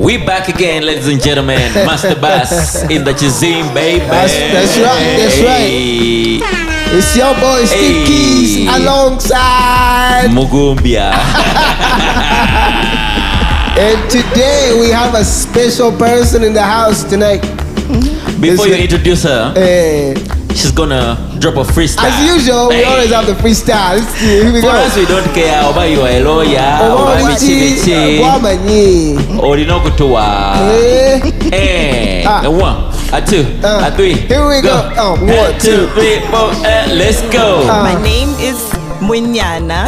We back again, ladies and gentlemen. Master Bass in the Chizim, baby. That's right. It's your boy Steve Keys alongside Mugumbya. And today we have a special person in the house tonight. Before you introduce her, she's gonna drop a freestyle. As usual, we always have the freestyle. For us, we don't care about you are a lawyer, or Orinokutua. One, a two, a three. Here we go. 1, 2, 3, 4, let's go. My name is Munyana.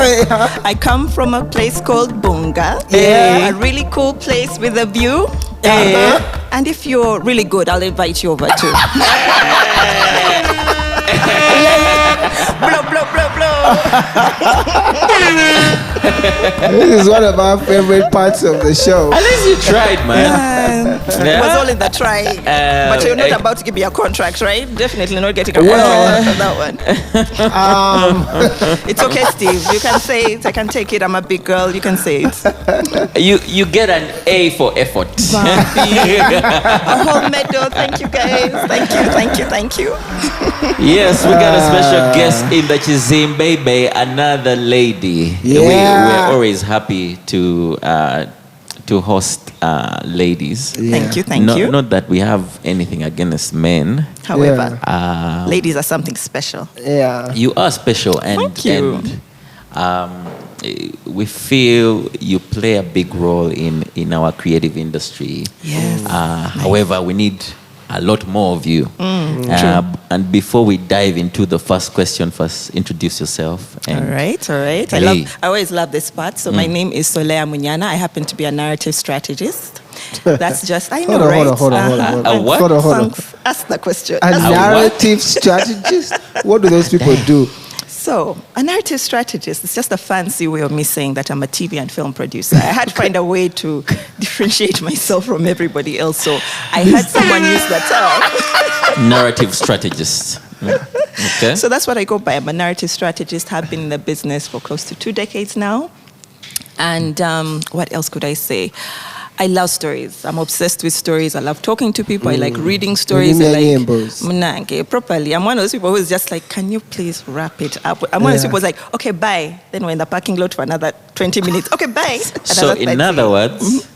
I come from a place called Bunga. A really cool place with a view. And if you're really good, I'll invite you over too. Blow, blow, blow, blow. This is one of our favorite parts of the show. At least you tried, man. It was all in the try. But you're not about to give me a contract, right? Definitely not getting a contract for that one. It's okay, Steve. You can say it. I can take it. I'm a big girl. You can say it. You get an A for effort. A whole medal. Thank you, guys. Thank you. Yes, we got a special guest in the Chizim, baby. Another lady. We're always happy to host ladies. Thank you. Not that we have anything against men. However, ladies are something special. Yeah. You are special, and thank you. We feel you play a big role in our creative industry. Yes. However, we need a lot more of you. And before we dive into the first question, first introduce yourself. All right. I always love this part. So my name is Solaire Munyana. I happen to be a narrative strategist. That's just, I know, Hold on. Hold on. Ask the question. A narrative strategist? What do those people do? So, a narrative strategist is just a fancy way of me saying that I'm a TV and film producer. I had to find a way to differentiate myself from everybody else, so I had someone use that term. Narrative strategist. Okay. So that's what I go by. I'm a narrative strategist. Have been in the business for close to 2 decades now. And what else could I say? I love stories. I'm obsessed with stories. I love talking to people. I like reading stories. Properly. I'm one of those people who's just like, can you please wrap it up? I'm one of those people who's like, okay, bye. Then we're in the parking lot for another 20 minutes. Okay, bye. So in other words,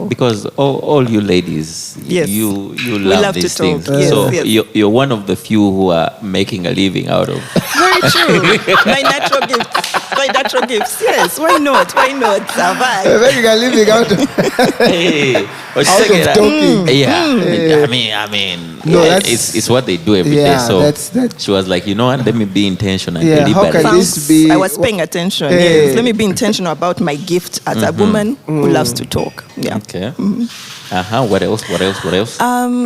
because all you ladies, you love these things. Yes, so you're one of the few who are making a living out of. Very true. My natural gifts. Yes, why not? You're making a living out of talking. I mean, it's what they do every day. So she was like, you know what? Let me be intentional. How can this be? I was paying attention. Yes. Let me be intentional about my gift as a woman who loves to talk. Yeah. Okay. What else?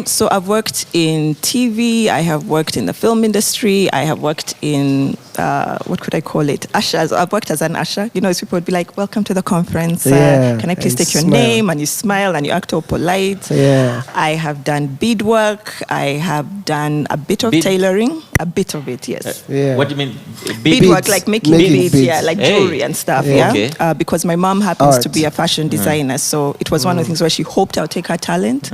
So I've worked in TV. I have worked in the film industry. I have worked in what could I call it? Ushers. I've worked as an usher. You know, people would be like, "Welcome to the conference. Can I please take your name?" And you smile and you act all polite. Yeah. I have done beadwork. I have done a bit of tailoring. A bit of it, yes. What do you mean? Beadwork, like making beads, like jewelry and stuff, Okay. Because my mom happens to be a fashion designer, so it was one of the things where she hoped I'll take her talent.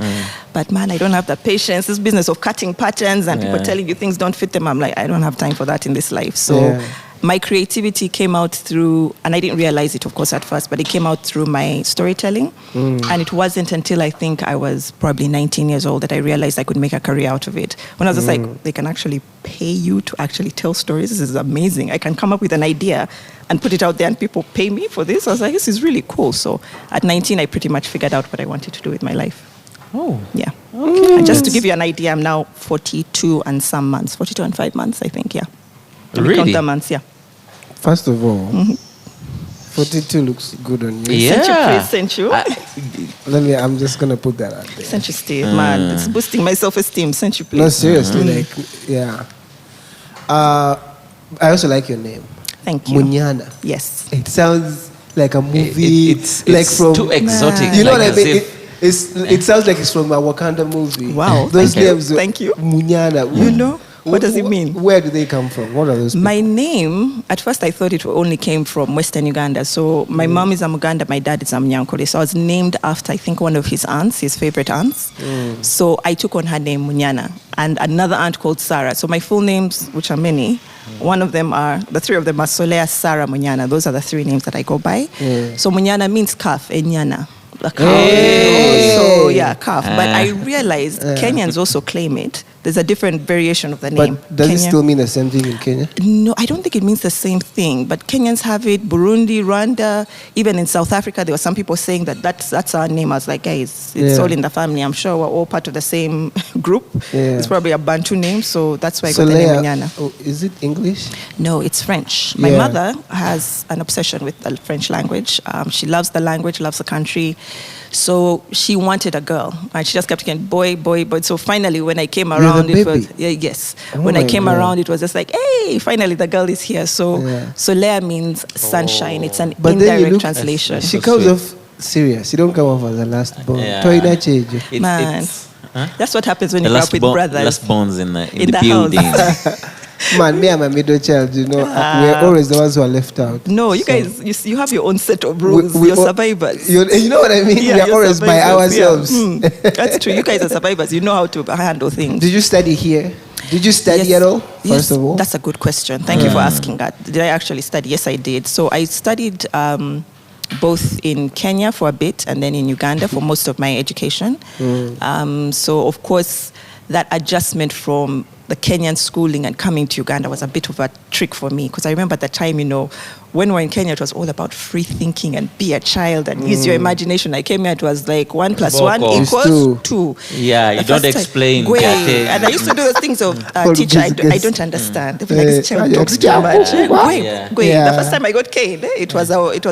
But man, I don't have the patience. This business of cutting patterns and people telling you things don't fit them, I'm like, I don't have time for that in this life. So my creativity came out through, and I didn't realize it, of course, at first, but it came out through my storytelling. And it wasn't until I think I was probably 19 years old that I realized I could make a career out of it. When I was just like, they can actually pay you to actually tell stories. This is amazing. I can come up with an idea and put it out there and people pay me for this. I was like, this is really cool. So at 19, I pretty much figured out what I wanted to do with my life. Oh. Yeah. Okay. And just to give you an idea, I'm now 42 and 5 months, I think, yeah. Really? Count the months, yeah. First of all, 42 looks good on you. Yeah. Sent you. I'm just going to put that out there. Sent you, Steve, man. It's boosting my self-esteem. Sent you, please. No, seriously. I also like your name. Thank you. Munyana. Yes. It sounds like a movie. It's like from too exotic. You know what I mean? It sounds like it's from a Wakanda movie. Wow. Those names. Thank you. Munyana. You know? What does it mean? Where do they come from? What are those people? My name, at first I thought it only came from Western Uganda. So my mom is a Muganda, my dad is a Munyankore. So I was named after, I think, one of his aunts, his favorite aunts. So I took on her name, Munyana, and another aunt called Sarah. So my full names, which are many, the three of them are Solaire, Sarah, Munyana. Those are the three names that I go by. So Munyana means calf, and Nyana. A calf. So yeah, calf. But I realized Kenyans also claim it. There's a different variation of the name. But does it still mean the same thing in Kenya? No, I don't think it means the same thing. But Kenyans have it, Burundi, Rwanda, even in South Africa, there were some people saying that's our name. I was like, guys, it's all in the family. I'm sure we're all part of the same group. It's probably a Bantu name, so that's why I got the name Munyana. Oh, is it English? No, it's French. My mother has an obsession with the French language. She loves the language, loves the country. So she wanted a girl, and she just kept getting boy, boy, boy. So finally, when I came around, it was when I came around, it was just like, hey, finally the girl is here. So Solaire means sunshine. It's an indirect translation. She comes off serious. You don't come off as the last born. Man, that's what happens when you grow up with brothers. Last bones in the building. Man, me and my middle child, we're always the ones who are left out. No, you guys, you have your own set of rules. You're survivors. You know what I mean? Yeah, we're always by ourselves. Yeah. That's true. You guys are survivors. You know how to handle things. Did you study here? Did you study at all, first of all? That's a good question. Thank you for asking that. Did I actually study? Yes, I did. So I studied both in Kenya for a bit and then in Uganda for most of my education. So, of course, that adjustment from the Kenyan schooling and coming to Uganda was a bit of a trick for me, because I remember at the time, when we were in Kenya, it was all about free thinking and be a child and use your imagination. I came here, it was like 1 + 1 equals 2. Yeah, you don't explain. And I used to do those things of teacher, I don't understand. They'd be like, this child talks too much. The first time I got cane, it was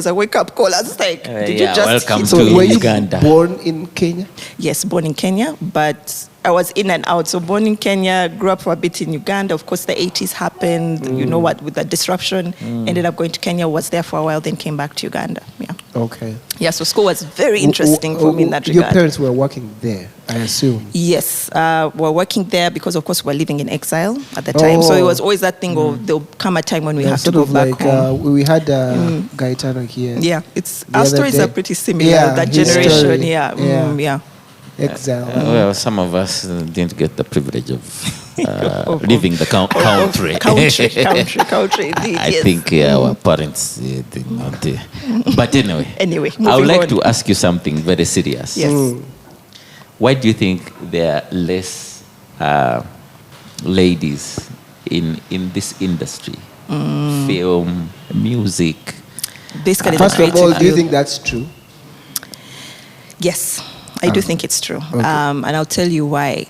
a wake-up call. I was like, did you just... Welcome so to were you Uganda. Born in Kenya? Yes, born in Kenya, but I was in and out. So born in Kenya, grew up for a bit in Uganda. Of course, the 80s happened, you know what, with the disruption. Ended up going to Kenya, was there for a while, then came back to Uganda. Yeah. Okay. Yeah, so school was very interesting for me in that regard. Your parents were working there, I assume? Yes, were working there because, of course, we were living in exile at the time. So it was always that thing of there'll come a time when we have to go back home. We had Gaetano here. Yeah, our stories are pretty similar, that generation. Yeah. Exile. Well, some of us didn't get the privilege of leaving the country. Country, indeed. I think our parents did not. But anyway, I would like to ask you something very serious. Yes. Why do you think there are less ladies in this industry? Film, music. Basically, first of all, do you think that's true? Yes. I do think it's true. Okay. And I'll tell you why.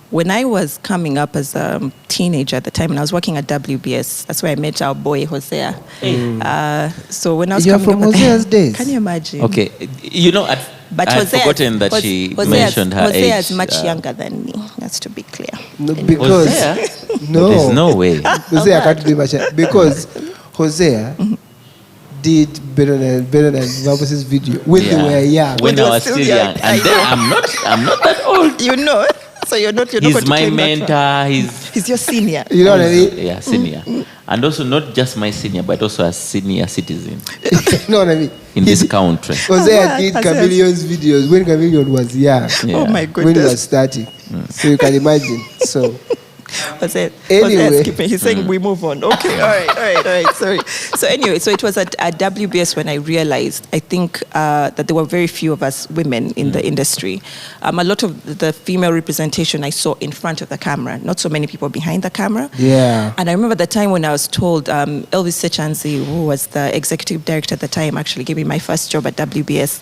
When I was coming up as a teenager at the time, and I was working at WBS, that's where I met our boy, Hosea. So when I was coming from up... Hosea's days? Can you imagine? Okay. I've forgotten that she mentioned her age. Hosea is much younger than me. That's to be clear. No, because... No. There's no way. Hosea can't do much. Because Hosea... did Benon and Mabus's video when they were young. When I was still young. And then I'm not that old. You know. So you're not He's my mentor. He's your senior. You know what I mean? Yeah, senior. And also not just my senior, but also a senior citizen. You know what I mean? In this country. Hosea did Chameleon's videos when Chameleon was young. Yeah. Oh my goodness. When he was starting. So you can imagine. So... Anyway, he's saying we move on. Okay, all right. Sorry. So anyway, so it was at WBS when I realized, I think that there were very few of us women in the industry. A lot of the female representation I saw in front of the camera, not so many people behind the camera. Yeah. And I remember the time when I was told, Elvis Sechanzi, who was the executive director at the time, actually gave me my first job at WBS.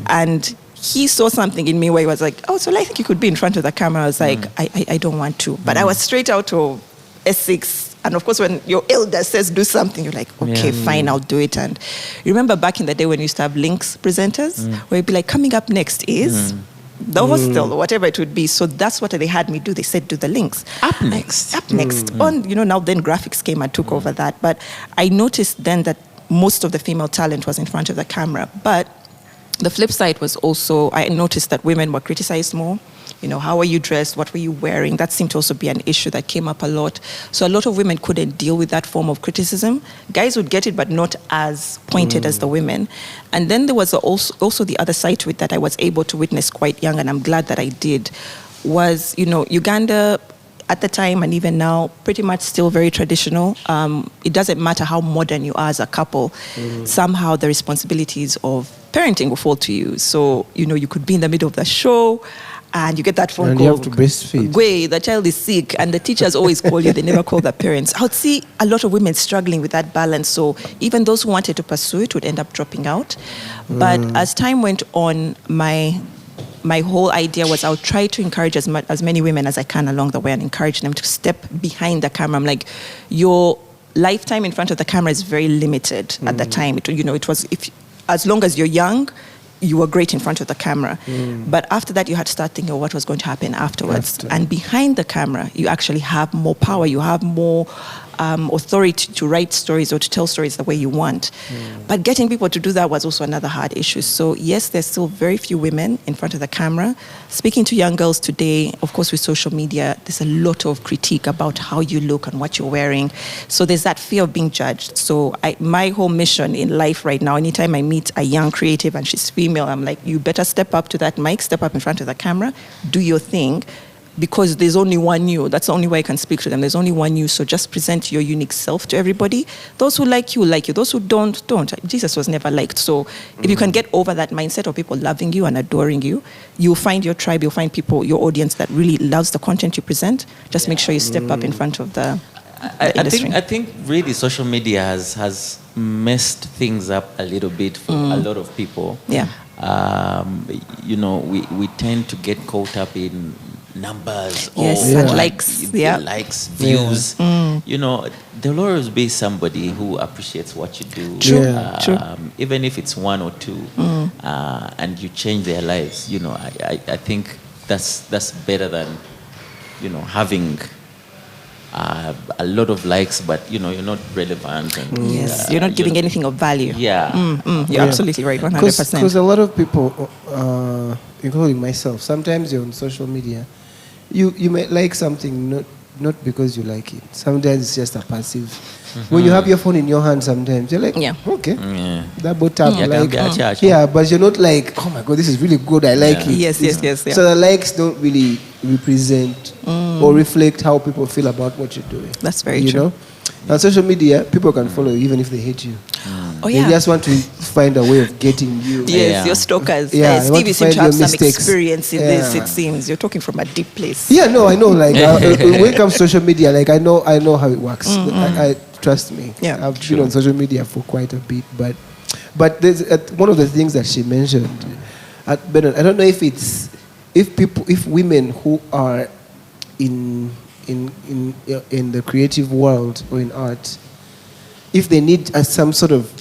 And he saw something in me where he was like, oh, so I think you could be in front of the camera. I was like, I don't want to. But I was straight out of S6. And of course, when your elder says do something, you're like, okay, fine, I'll do it. And you remember back in the day when you used to have links presenters, where you'd be like, coming up next is the hostel or whatever it would be. So that's what they had me do. They said, do the links. Up next. On, now then graphics came and took over that. But I noticed then that most of the female talent was in front of the camera. But the flip side was also, I noticed that women were criticized more. how are you dressed? What were you wearing? That seemed to also be an issue that came up a lot. So a lot of women couldn't deal with that form of criticism. Guys would get it, but not as pointed as the women. And then there was also the other side to it that I was able to witness quite young, and I'm glad that I did, was, Uganda at the time and even now, pretty much still very traditional. It doesn't matter how modern you are as a couple. Somehow the responsibilities of parenting will fall to you. So, you could be in the middle of the show and you get that phone and call. You have to breastfeed. Wait, the child is sick, and the teachers always call you. They never call the parents. I would see a lot of women struggling with that balance. So even those who wanted to pursue it would end up dropping out. But as time went on, my whole idea was I would try to encourage as many women as I can along the way and encourage them to step behind the camera. I'm like, your lifetime in front of the camera is very limited at the time. It was, as long as you're young, you were great in front of the camera. But after that, you had to start thinking of what was going to happen afterwards. And behind the camera, you actually have more power. You have more authority to write stories or to tell stories the way you want. But getting people to do that was also another hard issue. So yes, there's still very few women in front of the camera. Speaking to young girls today, of course with social media, there's a lot of critique about how you look and what you're wearing. So there's that fear of being judged. So my whole mission in life right now, anytime I meet a young creative and she's female, I'm like, you better step up to that mic, step up in front of the camera, do your thing. Because there's only one you. That's the only way I can speak to them. There's only one you. So just present your unique self to everybody. Those who like you, like you. Those who don't. Jesus was never liked. So if you can get over that mindset of people loving you and adoring you, you'll find your tribe, you'll find people, your audience that really loves the content you present. Just make sure you step up in front of the industry. I think really social media has messed things up a little bit for a lot of people. Yeah. We tend to get caught up in numbers and likes, likes, views. There'll always be somebody who appreciates what you do. True. Even if it's one or two, and you change their lives. I think that's better than having a lot of likes, but you're not relevant. And, yes, you're not giving anything of value. Yeah, you're absolutely right, 100%. Because a lot of people, including myself, sometimes you're on social media. You may like something not because you like it. Sometimes it's just a passive. When you have your phone in your hand, sometimes you're like, okay, double tap, but you're not like, oh my god, this is really good. I like it. Yes. So the likes don't really represent or reflect how people feel about what you're doing. That's very true. On social media, people can follow you even if they hate you. Oh, they just want to find a way of getting you. Yes, your stalkers. Steve, you seem to have some experience in this, it seems. You're talking from a deep place. Yeah, no, I know. Like, when it comes to social media, like, I know how it works. I trust me. Yeah, I've been on social media for quite a bit. But there's one of the things that she mentioned at Benon, I don't know if women who are in the creative world or in art, if they need some sort of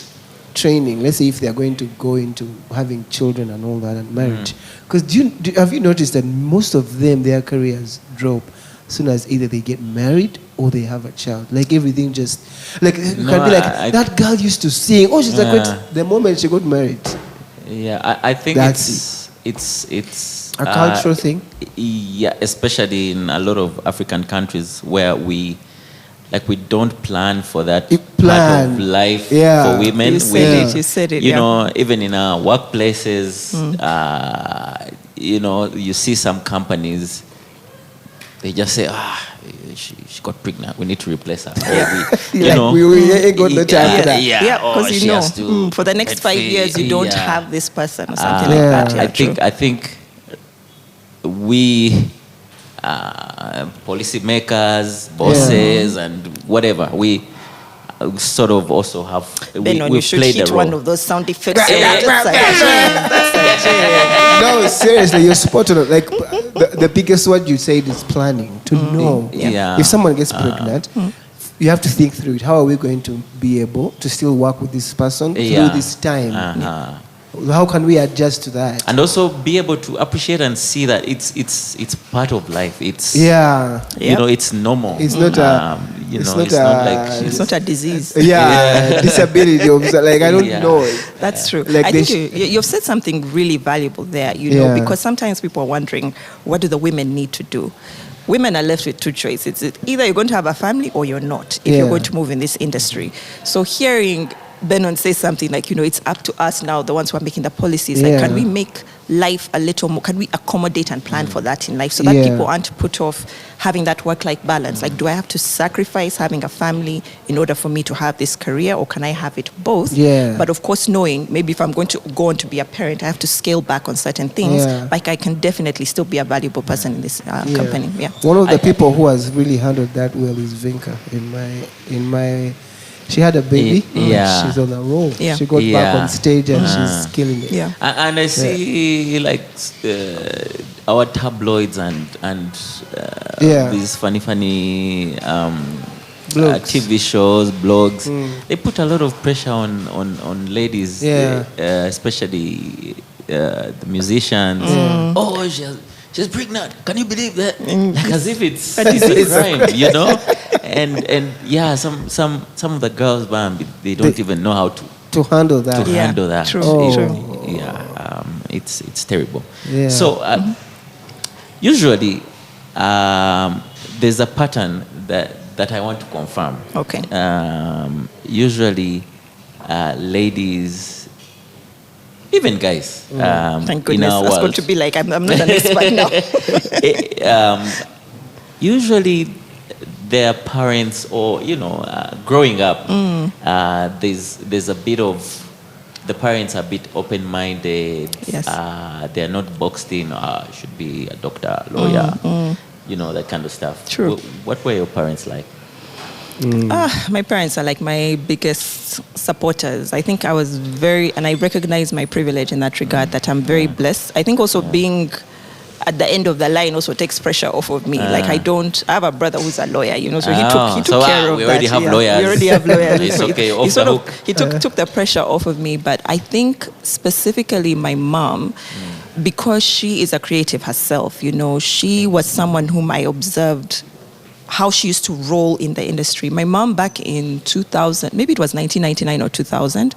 training, let's say if they are going to go into having children and all that and marriage, because have you noticed that most of them, their careers drop as soon as either they get married or they have a child? Like everything just like you can be like that girl used to sing. Oh, she's the moment she got married. Yeah, I think it's a cultural thing. Yeah, especially in a lot of African countries where we don't plan for that part of life for women. You said it. Even in our workplaces, you see some companies, they just say, she got pregnant, we need to replace her. We ain't got no time for that. Because for the next 5 years you don't have this person or something like that. I think we policy makers, bosses, and whatever, we sort of also have Benon, we you should played hit a role. one of those sound effects. No, seriously, you're spot on. Like the biggest word you said is planning. To know if someone gets pregnant, you have to think through it. How are we going to be able to still work with this person through this time? How can we adjust to that? And also be able to appreciate and see that it's part of life. It's it's normal. It's not You It's know, not it's not a- like It's not a disease. disability. Like, I don't know. That's true. Like I they think you've said something really valuable there, you know, Yeah. because sometimes people are wondering, what do the women need to do? Women are left with two choices. It's either you're going to have a family or you're not, if you're Yeah. going to move in this industry. So hearing Benon say something like, you know, it's up to us now, the ones who are making the policies. Like, can Yeah. we make life a little more, can we accommodate and plan for that in life so that Yeah. people aren't put off having that work-life balance? Like, do I have to sacrifice having a family in order for me to have this career, or can I have it both? Yeah. But of course, knowing maybe if I'm going to go on to be a parent, I have to scale back on certain things. Yeah. Like, I can definitely still be a valuable person in this company. Yeah. One of the people who has really handled that well is Vinka. In my, she had a baby. Yeah. She's on a roll. Yeah. She got back Yeah. on stage and she's killing it. Yeah. And I see like our tabloids and Yeah. these funny Blogs. TV shows, blogs. They put a lot of pressure on ladies, Yeah. especially the musicians. Oh, she's pregnant. Can you believe that? Like as if it's a crime, you know. And yeah, some of the girls, bam, they don't even know how to handle that. Yeah, handle that. true, true. Yeah, it's terrible. Yeah. So usually there's a pattern that I want to confirm. Okay. Usually ladies, even guys, Thank in goodness. our That's going world, to be like, I'm not an expert now. usually their parents, or growing up, there's a bit of, the parents are a bit open-minded. Yes. They're not boxed in. Should be a doctor, lawyer, that kind of stuff. True. What were your parents like? My parents are like my biggest supporters. I think I was and I recognize my privilege in that regard, that I'm very blessed. I think also being at the end of the line also takes pressure off of me. Like I have a brother who's a lawyer, so he took care of that. We already have lawyers. We already have lawyers. It's So okay, he off the hook. He took the pressure off of me. But I think specifically my mom, because she is a creative herself, she was someone whom I observed how she used to roll in the industry. My mom back in 2000, maybe it was 1999 or 2000,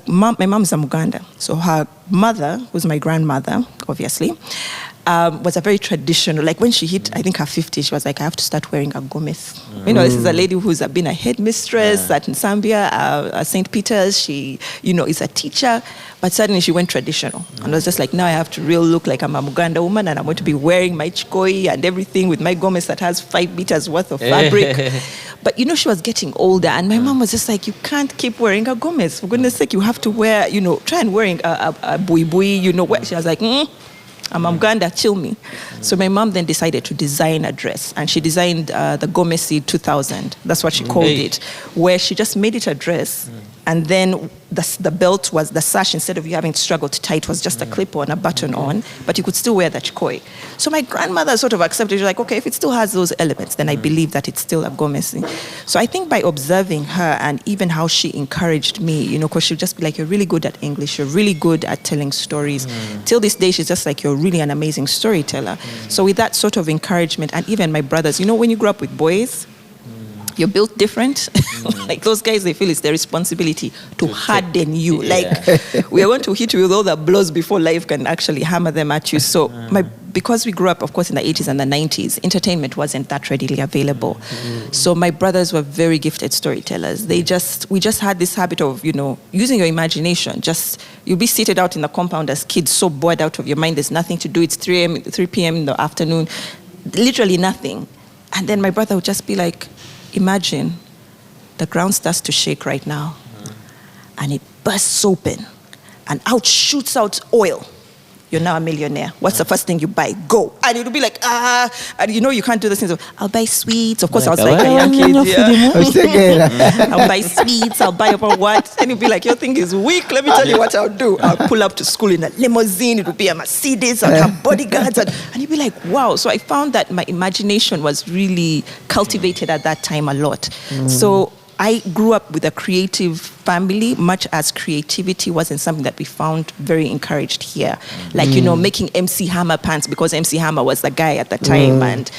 my mom is a Muganda. So her mother, who's my grandmother, obviously, was a very traditional, like when she hit, I think her 50s, she was like, I have to start wearing a gomes. This is a lady who's been a headmistress at Zambia, St. Peter's. She, is a teacher, but suddenly she went traditional. And I was just like, now I have to look like I'm a Muganda woman, and I'm going to be wearing my chikoi and everything with my gomes that has 5 meters worth of fabric. But, she was getting older, and my mom was just like, you can't keep wearing a gomes. For goodness sake, you have to wear, try and wearing a bui, She was like, I'm Muganda, chill me. So my mom then decided to design a dress, and she designed the Gomesi 2000. That's what she called it, where she just made it a dress, and then the belt was the sash. Instead of you having to struggle to tie, it was just a clip-on, a button-on, but you could still wear the chikoi. So my grandmother sort of accepted. She's like, okay, if it still has those elements, then I believe that it's still a Gomesi. So I think by observing her and even how she encouraged me, because she'd just be like, you're really good at English, you're really good at telling stories. Till this day, she's just like, you're really an amazing storyteller. So with that sort of encouragement, and even my brothers, when you grow up with boys, you're built different. Like those guys, they feel it's their responsibility to harden you. Yeah. Like we are going to hit you with all the blows before life can actually hammer them at you. So because we grew up, of course, in the 80s and the 90s, entertainment wasn't that readily available. So my brothers were very gifted storytellers. We just had this habit of, using your imagination. You'll be seated out in the compound as kids, so bored out of your mind. There's nothing to do. It's 3 p.m. in the afternoon. Literally nothing. And then my brother would just be like, imagine the ground starts to shake right now, and it bursts open, and out shoots out oil. You're now a millionaire. What's the first thing you buy? Go. And it'll be like, and you can't do the things of, I'll buy sweets. Of course, I was like a young kid. Yeah. I'll buy sweets, I'll buy about what? And you'll be like, your thing is weak. Let me tell you what I'll do. I'll pull up to school in a limousine. It'll be a Mercedes. I'll have bodyguards. And you'll be like, wow. So I found that my imagination was really cultivated at that time a lot. So I grew up with a creative family, much as creativity wasn't something that we found very encouraged here. Like, making MC Hammer pants because MC Hammer was the guy at the time. And,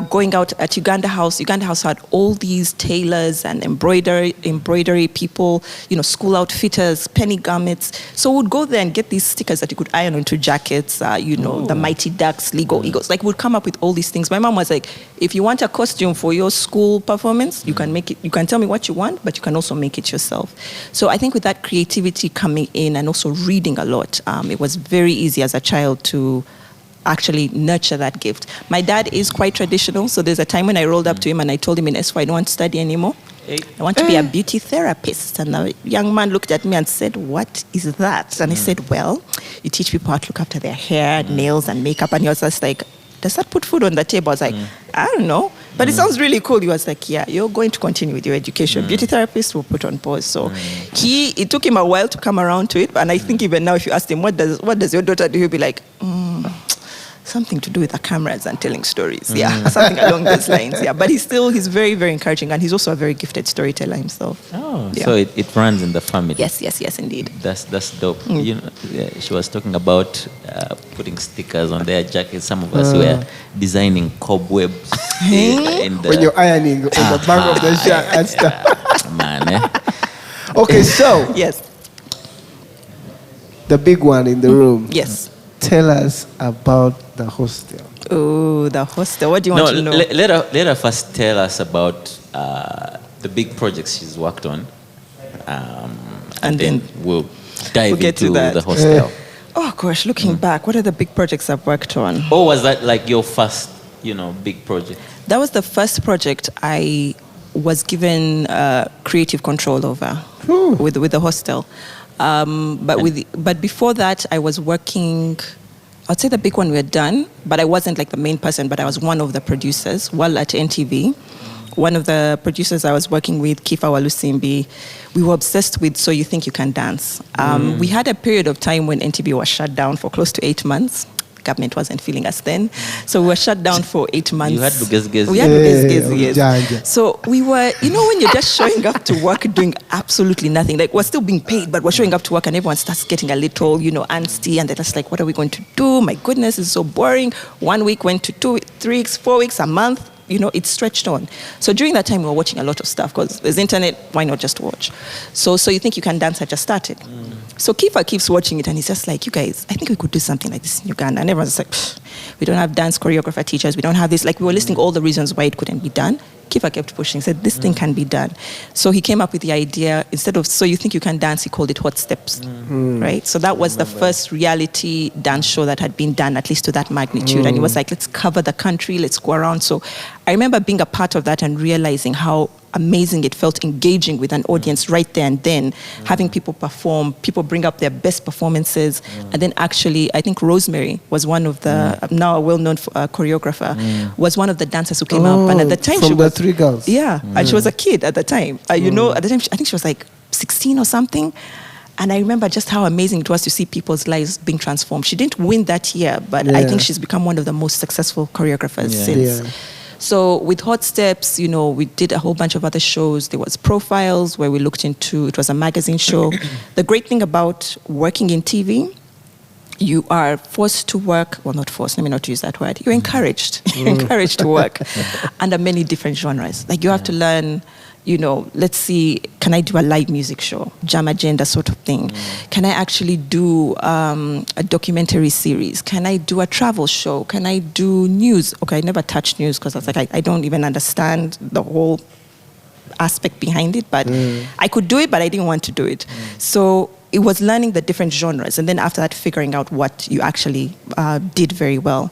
going out at Uganda House had all these tailors and embroidery people, school outfitters, penny garments. So we'd go there and get these stickers that you could iron onto jackets, the Mighty Ducks, Legal Eagles. Like, we'd come up with all these things. My mom was like, if you want a costume for your school performance, you can make it. You can tell me what you want, but you can also make it yourself. So I think with that creativity coming in and also reading a lot, it was very easy as a child to actually nurture that gift. My dad is quite traditional, so there's a time when I rolled up to him and I told him in S4, I don't want to study anymore. I want to be a beauty therapist. And the young man looked at me and said, what is that? And I said, well, you teach people how to look after their hair, nails, and makeup. And he was just like, does that put food on the table? I was like, I don't know. But it sounds really cool. He was like, yeah, you're going to continue with your education. Beauty therapist will put on pause. So it took him a while to come around to it. And I think even now, if you ask him, what does your daughter do? He'll be like, something to do with the cameras and telling stories. Yeah, something along those lines. Yeah, but he's very, very encouraging. And he's also a very gifted storyteller himself. Oh, yeah. So it runs in the family. Yes, indeed. That's dope. She was talking about putting stickers on their jackets. Some of us were designing cobwebs. When you're ironing on the back of the shirt and stuff. Man, Okay, so. Yes. The big one in the room. Yes. Tell us about the hostel. Oh, the hostel. What do you want to know? Let her first tell us about the big projects she's worked on. And then we'll dive into the hostel. Oh, gosh, looking back, what are the big projects I've worked on? Or was that like your first, big project? That was the first project I was given creative control over with the hostel. But before that, I was working. I'd say the big one we had done, but I wasn't like the main person. But I was one of the producers while at NTV. One of the producers I was working with, Kifa Walusimbi, we were obsessed with So You Think You Can Dance. We had a period of time when NTV was shut down for close to 8 months. Government wasn't feeling us then. So we were shut down for 8 months. You had to guess. We had to guess, yes. So we were, when you're just showing up to work doing absolutely nothing, like we're still being paid, but we're showing up to work and everyone starts getting a little, angsty, and they're just like, what are we going to do? My goodness, it's so boring. 1 week went to 2, 3 weeks, 4 weeks, a month. It stretched on. So during that time, we were watching a lot of stuff because there's internet, why not just watch? So You Think You Can Dance had just started. So Kifa keeps watching it and he's just like, you guys, I think we could do something like this in Uganda. And everyone's like, we don't have dance choreographer teachers, we don't have this. Like, we were listing all the reasons why it couldn't be done. Kifa kept pushing, said, this thing can be done. So he came up with the idea, instead of So You Think You Can Dance, he called it Hot Steps, right? So that was the first reality dance show that had been done, at least to that magnitude. And he was like, let's cover the country, let's go around. So I remember being a part of that and realizing how amazing it felt engaging with an audience right there and then, having people perform, people bring up their best performances. And then actually, I think Rosemary was one of the, now a well-known choreographer, was one of the dancers who came up. And at the time, she was... Three girls. Yeah, and she was a kid at the time. At the time, I think she was like 16 or something. And I remember just how amazing it was to see people's lives being transformed. She didn't win that year, but I think she's become one of the most successful choreographers since. Yeah. So with Hot Steps, we did a whole bunch of other shows. There was Profiles, where we looked into, it was a magazine show. The great thing about working in TV, you are forced to work, well, not forced, let me not use that word. You're encouraged. You're encouraged to work under many different genres. Like, you have to learn, let's see, can I do a live music show, jam agenda sort of thing? Can I actually do a documentary series? Can I do a travel show? Can I do news? Okay, I never touched news because I was like, I don't even understand the whole aspect behind it, but I could do it, but I didn't want to do it. So it was learning the different genres, and then after that, figuring out what you actually did very well.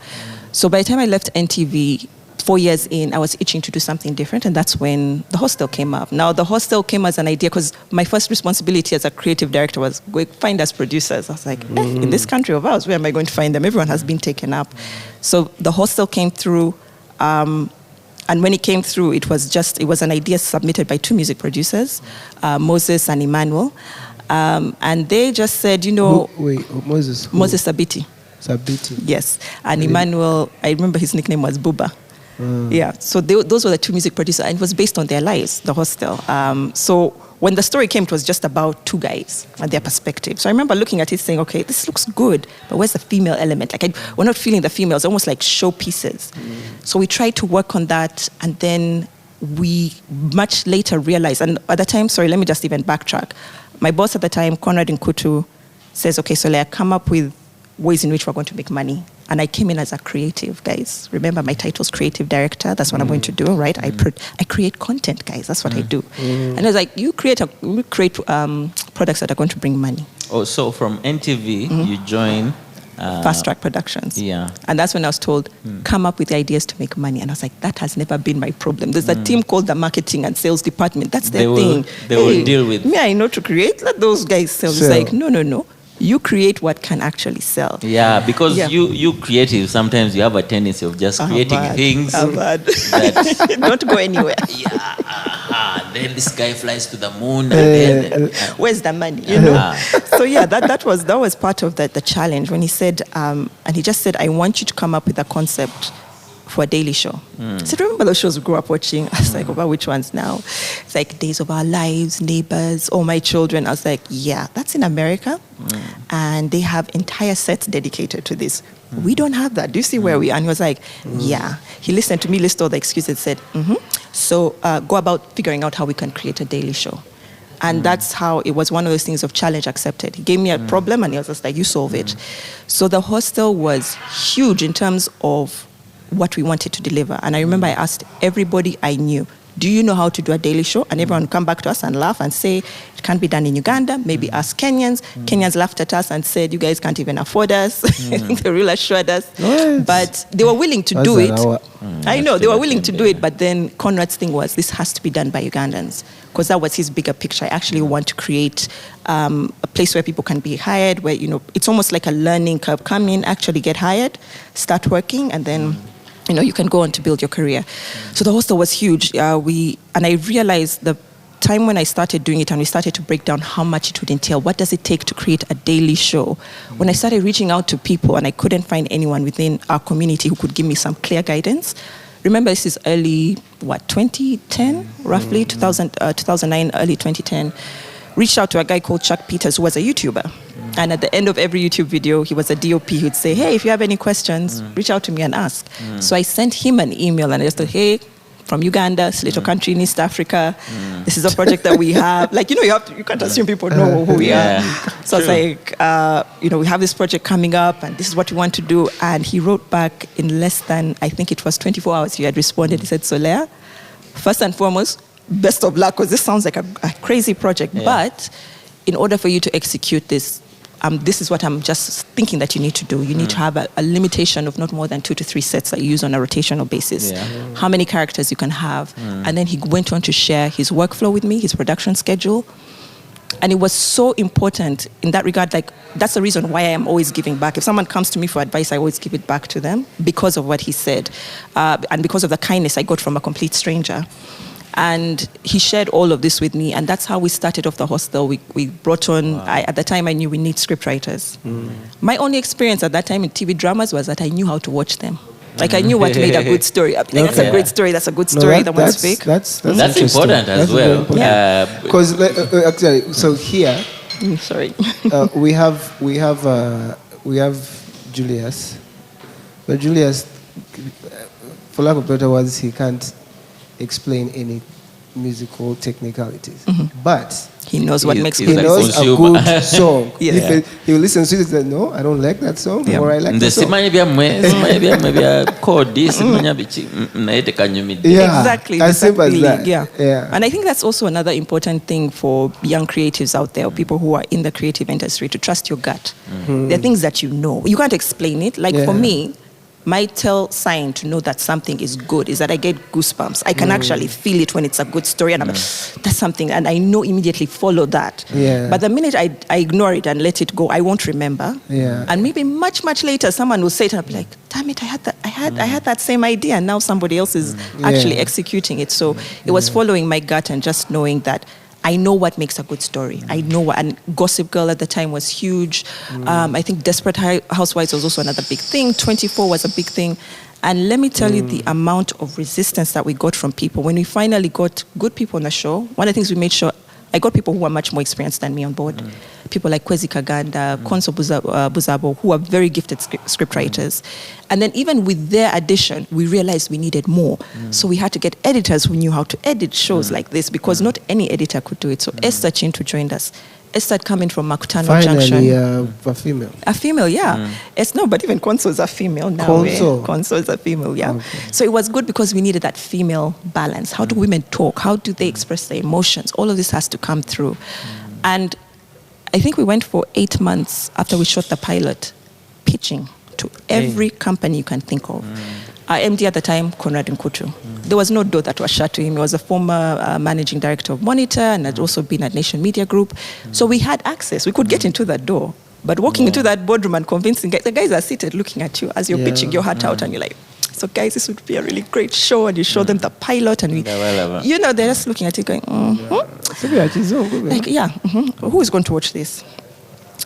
So by the time I left NTV, 4 years in, I was itching to do something different, and that's when the hostel came up. Now, the hostel came as an idea because my first responsibility as a creative director was go find us producers. I was like, in this country of ours, where am I going to find them? Everyone has been taken up. So the hostel came through, and when it came through, it was an idea submitted by 2 music producers, Moses and Emmanuel. And they just said, Moses Sabiti. Sabiti. Yes. And Emmanuel, I remember his nickname was Buba. Yeah, so those were the two music producers, and it was based on their lives, the hostel. So when the story came, it was just about two guys and their perspective. So I remember looking at it saying, okay, this looks good, but where's the female element? Like, we're not feeling the females, almost like showpieces. So we tried to work on that, and then we much later realized, and at the time, sorry, let me just even backtrack. My boss at the time, Conrad Nkutu, says, okay, Solaire, come up with ways in which we're going to make money. And I came in as a creative, guys. Remember, my title's creative director. That's what I'm going to do, right? I create content, guys. That's what I do. And I was like, you create products that are going to bring money. Oh, so from NTV, you join... Fast Track Productions. Yeah. And that's when I was told, come up with ideas to make money. And I was like, that has never been my problem. There's a team called the marketing and sales department. That's their thing. They will deal with... Me, I know to create. Let those guys sell. It's like, no. You create what can actually sell. Yeah, because you creative, sometimes you have a tendency of just creating things that don't go anywhere. Then this guy flies to the moon. And where's the money? You know. So that was part of the challenge when he said, and he just said, I want you to come up with a concept for a daily show. I said, remember those shows we grew up watching? I was like, about which ones now? It's like Days of Our Lives, Neighbors, All My Children. I was like, yeah, that's in America. And they have entire sets dedicated to this. We don't have that. Do you see where we are? And he was like, yeah. He listened to me list all the excuses, said, So go about figuring out how we can create a daily show. And that's how it was one of those things of challenge accepted. He gave me a problem and he was just like, you solve it. So the hostel was huge in terms of what we wanted to deliver. And I remember I asked everybody I knew, do you know how to do a daily show? And everyone would come back to us and laugh and say, it can't be done in Uganda. Maybe ask Kenyans. Kenyans laughed at us and said, you guys can't even afford us. They really assured us. But they were willing to do it. I know, they were willing to do it. But then Conrad's thing was, this has to be done by Ugandans. Because that was his bigger picture. I actually want to create a place where people can be hired, where, it's almost like a learning curve. Come in, actually get hired, start working, and then... you can go on to build your career. So the hostel was huge. And I realized the time when I started doing it and we started to break down how much it would entail, what does it take to create a daily show? When I started reaching out to people and I couldn't find anyone within our community who could give me some clear guidance. Remember, this is early, 2010, roughly, 2009, early 2010. Reached out to a guy called Chuck Peters, who was a YouTuber. And at the end of every YouTube video, he was a DOP. He would say, hey, if you have any questions, reach out to me and ask. So I sent him an email and I just said, hey, from Uganda, it's a little country in East Africa. This is a project that we have. Like, you can't assume people know who we are. So I was like, we have this project coming up and this is what we want to do. And he wrote back in less than, I think it was 24 hours, he had responded. He said, Solaire, first and foremost, best of luck, because this sounds like a crazy project. But in order for you to execute this, this is what I'm just thinking that you need to do. You need to have a limitation of not more than 2 to 3 sets that you use on a rotational basis. How many characters you can have. And then he went on to share his workflow with me, his production schedule. And it was so important in that regard. Like, that's the reason why I am always giving back. If someone comes to me for advice, I always give it back to them because of what he said. And because of the kindness I got from a complete stranger. And he shared all of this with me, and that's how we started off the hostel. We brought on, at the time I knew we need scriptwriters. My only experience at that time in TV dramas was that I knew how to watch them. Like, I knew what made a good story. That's a great story, that's a good story, that one's fake. That's important as well. Because actually, so here, sorry. we have Julius. But Julius, for lack of better words, he can't explain any musical technicalities, but he knows what makes he knows a good song. He will listen to it and say, no, I don't like that song, or I like that song. Exactly. As simple as that. And I think that's also another important thing for young creatives out there, or people who are in the creative industry, to trust your gut. There are things that you know. You can't explain it. Like for me, my tell sign to know that something is good is that I get goosebumps. I can actually feel it when it's a good story, and I'm like, that's something, and I know immediately follow that. But the minute I ignore it and let it go, I won't remember. And maybe much later, someone will say it, and I'll be like, damn it, I had that same idea, and now somebody else is actually executing it. So it was following my gut and just knowing that I know what makes a good story. I know what, and Gossip Girl at the time was huge. I think Desperate Housewives was also another big thing. 24 was a big thing. And let me tell you the amount of resistance that we got from people. When we finally got good people on the show, one of the things we made sure, I got people who were much more experienced than me on board. People like Kwezi Kaganda, Konso Buzabo, who are very gifted script writers. And then even with their addition, we realized we needed more. So we had to get editors who knew how to edit shows like this, because not any editor could do it. So Esther Chintu joined us. Esther coming from Makutano Junction. Finally, a female. A female, yeah. No, but even Konso is a female now. Konso is a female, yeah. Okay. So it was good because we needed that female balance. How do women talk? How do they express their emotions? All of this has to come through. And I think we went for 8 months after we shot the pilot, pitching to every company you can think of. Our MD at the time, Conrad Nkutu. There was no door that was shut to him. He was a former managing director of Monitor and had also been at Nation Media Group. So we had access. We could get into that door. But walking into that boardroom and convincing guys, the guys are seated looking at you as you're pitching your heart out, and you're like, so guys, this would be a really great show. And you show them the pilot, and they're just looking at it going, who is going to watch this?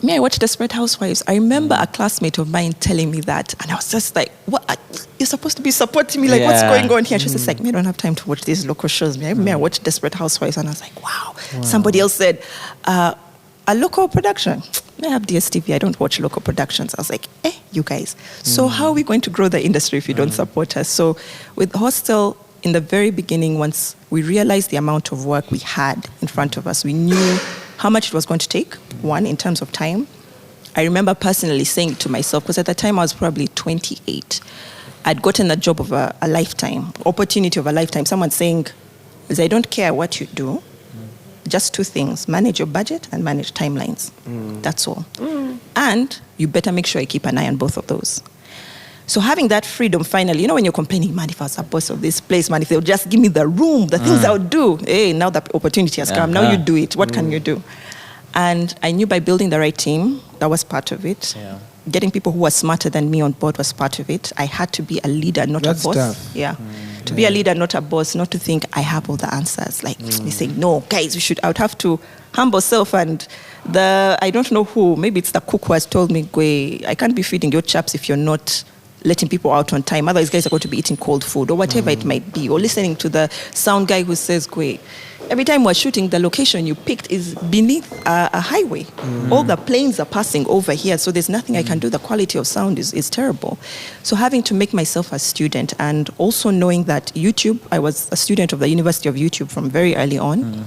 Me, I watched Desperate Housewives. I remember a classmate of mine telling me that, and I was just like, what? You're supposed to be supporting me, like, what's going on here? She was just like, me, I don't have time to watch these local shows. Me, I watched Desperate Housewives, and I was like, wow. Somebody else said, a local production. I have DSTV, I don't watch local productions. I was like, you guys. So how are we going to grow the industry if you don't support us? So with Hostel, in the very beginning, once we realized the amount of work we had in front of us, we knew how much it was going to take, one, in terms of time. I remember personally saying to myself, because at the time I was probably 28, I'd gotten a job of a lifetime, opportunity of a lifetime. Someone saying, I don't care what you do, just 2 things, manage your budget and manage timelines. That's all. And you better make sure you keep an eye on both of those. So having that freedom finally, when you're complaining, man, if I was a boss of this place, man, if they would just give me the room, the things I would do. Hey, now the opportunity has come. Now you do it. What can you do? And I knew by building the right team, that was part of it. Yeah. Getting people who were smarter than me on board was part of it. I had to be a leader, not a boss. Tough. Yeah. To be a leader, not a boss, not to think I have all the answers. Like me saying, no, guys, I would have to humble self, and I don't know who, maybe it's the cook who has told me, Gwe, I can't be feeding your chaps if you're not letting people out on time. Otherwise, guys are going to be eating cold food or whatever it might be. Or listening to the sound guy who says, Gwe, every time we're shooting, the location you picked is beneath a highway. All the planes are passing over here, so there's nothing I can do. The quality of sound is terrible. So having to make myself a student, and also knowing that YouTube, I was a student of the University of YouTube from very early on.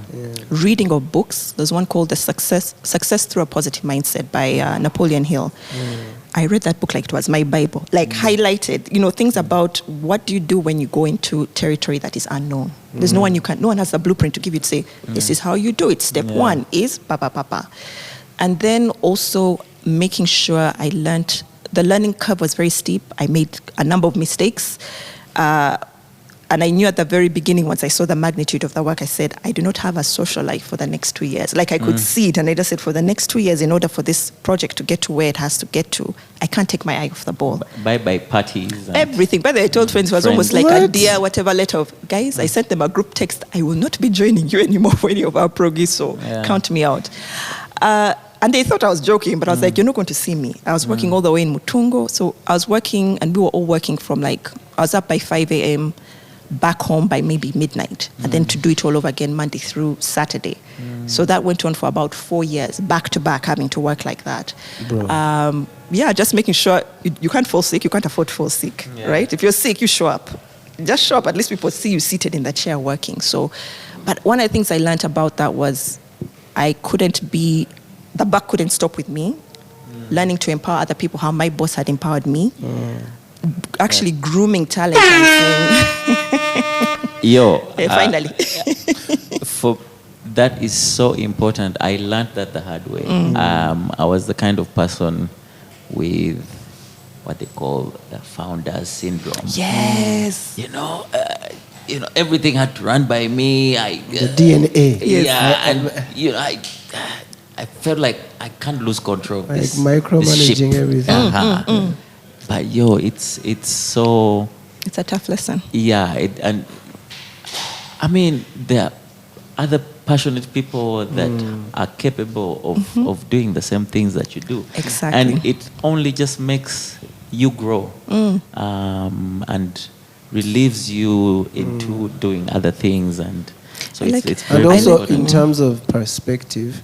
Reading of books. There's one called The Success Through a Positive Mindset by Napoleon Hill. I read that book like it was my Bible, like highlighted, things about what do you do when you go into territory that is unknown. There's no one has a blueprint to give you to say, this is how you do it. Step 1 is pa. And then also making sure I learned, the learning curve was very steep. I made a number of mistakes. And I knew at the very beginning, once I saw the magnitude of the work, I said, I do not have a social life for the next 2 years. Like I could see it, and I just said, for the next 2 years, in order for this project to get to where it has to get to, I can't take my eye off the ball. Bye parties. Everything. By the way, I told friends, it was almost like a dear whatever letter of, guys, I sent them a group text, I will not be joining you anymore for any of our progress, so count me out. And they thought I was joking, but I was like, you're not going to see me. I was working all the way in Mutungo, so I was working, and we were all working from I was up by 5 a.m., back home by maybe midnight, and then to do it all over again Monday through Saturday. So that went on for about 4 years, back to back, having to work like that. Just making sure you can't fall sick, you can't afford to fall sick, right? If you're sick, you show up. Just show up, at least people see you seated in the chair working. So, but one of the things I learned about that was the buck couldn't stop with me. Learning to empower other people, how my boss had empowered me. Actually grooming talent. Finally. That is so important. I learned that the hard way. I was the kind of person with what they call the founder's syndrome. Yes. Everything had to run by me. The DNA. I felt like I can't lose control of this. Micromanaging everything. But it's so... It's a tough lesson. Yeah, there are other passionate people that are capable of doing the same things that you do. Exactly. And it only just makes you grow and relieves you into doing other things, and so it's very and also important. in terms of perspective,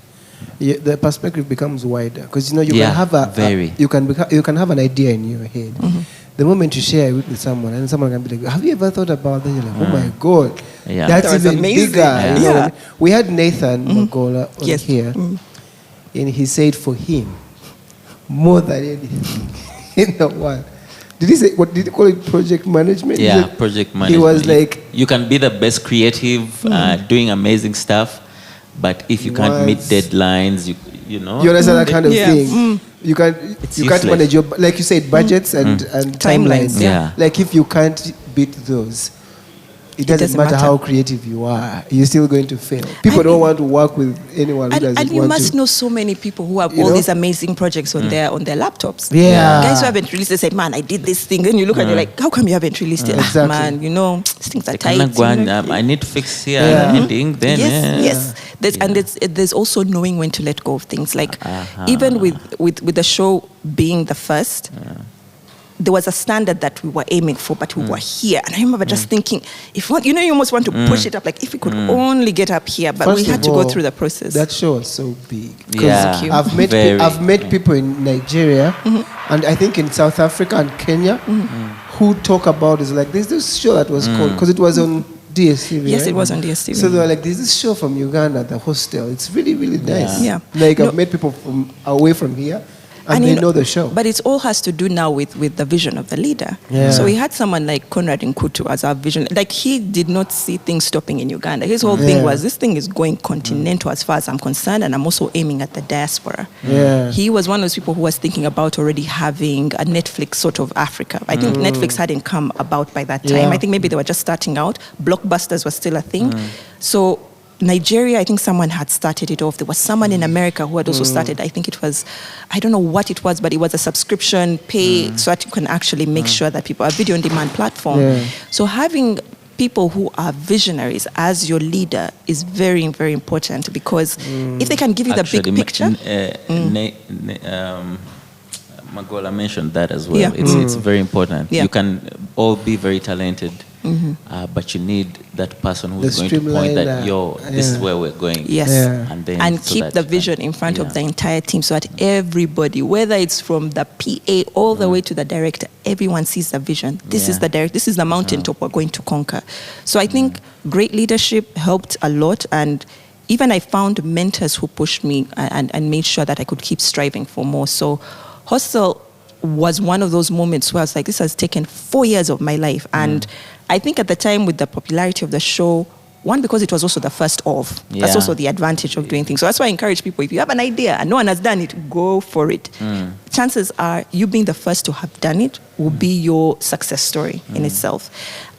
the perspective becomes wider, because you can have you can have an idea in your head. The moment you share it with someone, and someone can be like, "Have you ever thought about that?" You're like, "Oh my God, that's even amazing. bigger." You know? We had Nathan Magola on here, and he said, for him, more than anything in the world. Did he say, what did he call it? Project management? Yeah, project management. He was like, you can be the best creative, doing amazing stuff, but if you can't meet deadlines, you know. You understand that kind of thing. You can't manage your, like you said, budgets and timelines. Yeah. Like if you can't beat those, it doesn't matter how creative you are, you're still going to fail. People don't want to work with anyone who doesn't want to. And you must know so many people who have all these amazing projects on their laptops. Yeah. Guys who haven't released, they say, "Man, I did this thing." Then you look and you're like, "How come you haven't released it?" Exactly. Man, these things are tight. I need to fix here ending. Then yes. There's also knowing when to let go of things. Like even with the show being the first. There was a standard that we were aiming for, but we were here. And I remember just thinking, you almost want to push it up, like if we could only get up here, but we had to go through the process. That show was so big. Yeah, I've met people in Nigeria, and I think in South Africa and Kenya, who talk about it. Like, there's this show that was called, because it was on DSTV. Yes, right? it was on DSTV. So they were like, there's this show from Uganda, The Hostel. It's really, really nice. Yeah. Like, I've met people from away from here, and they know the show. But it all has to do now with the vision of the leader. Yeah. So we had someone like Conrad Nkutu as our vision. Like, he did not see things stopping in Uganda. His whole thing was, this thing is going continental as far as I'm concerned, and I'm also aiming at the diaspora. Yeah. He was one of those people who was thinking about already having a Netflix sort of Africa. I think Netflix hadn't come about by that time. Yeah. I think maybe they were just starting out. Blockbusters was still a thing. So Nigeria, I think someone had started it off. There was someone in America who had also started, I think it was, I don't know what it was, but it was a subscription pay so that you can actually make sure that people, a video on demand platform. Yeah. So having people who are visionaries as your leader is very, very important, because if they can give you the big picture. Magola mentioned that as well. It's very important. You can all be very talented, but you need that person who's going to point that, this is where we're going. Yes. Yeah. And keep the vision in front of the entire team, so that everybody, whether it's from the PA all the way to the director, everyone sees the vision. This is the mountaintop we're going to conquer. So I think great leadership helped a lot, and even I found mentors who pushed me and made sure that I could keep striving for more. So Hostel was one of those moments where I was like, this has taken 4 years of my life. And I think at the time, with the popularity of the show, one, because it was also the first of. That's also the advantage of doing things. So that's why I encourage people, if you have an idea and no one has done it, go for it. Chances are you being the first to have done it will be your success story in itself.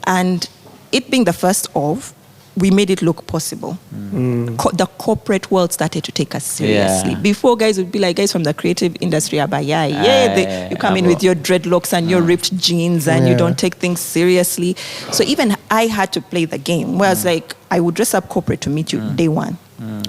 And it being the first of, we made it look possible. The corporate world started to take us seriously. Before, guys would be like, guys from the creative industry are you come in with your dreadlocks and your ripped jeans and you don't take things seriously. So even I had to play the game, where it's like, I would dress up corporate to meet you day one.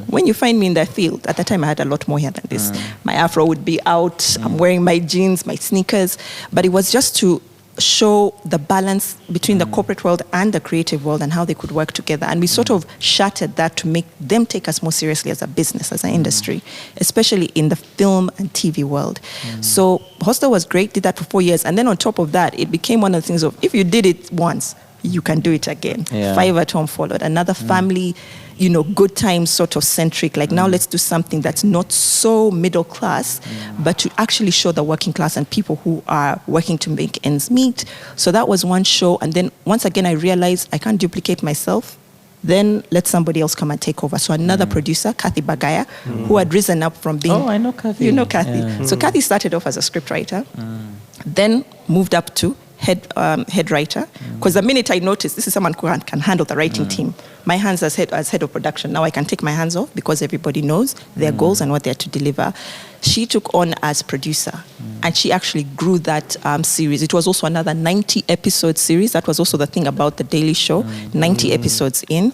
When you find me in the field, at the time I had a lot more hair than this. My afro would be out, I'm wearing my jeans, my sneakers, but it was just to show the balance between the corporate world and the creative world and how they could work together. And we sort of shattered that to make them take us more seriously as a business, as an industry, especially in the film and TV world. So Hostel was great, did that for 4 years. And then on top of that, it became one of the things of, if you did it once, you can do it again. 5 at Home followed. Another family, good times sort of centric. Like, now let's do something that's not so middle class, but to actually show the working class and people who are working to make ends meet. So that was one show. And then once again, I realized I can't duplicate myself. Then let somebody else come and take over. So another producer, Kathy Bagaya, who had risen up from being... Oh, I know Kathy. You know Kathy. Yeah. So Kathy started off as a scriptwriter, then moved up to head writer, because the minute I noticed this is someone who can handle the writing team, my hands as head of production, now I can take my hands off because everybody knows their goals and what they're to deliver. She took on as producer, and she actually grew that series. It was also another 90-episode series. That was also the thing about The Daily Show, 90 episodes in.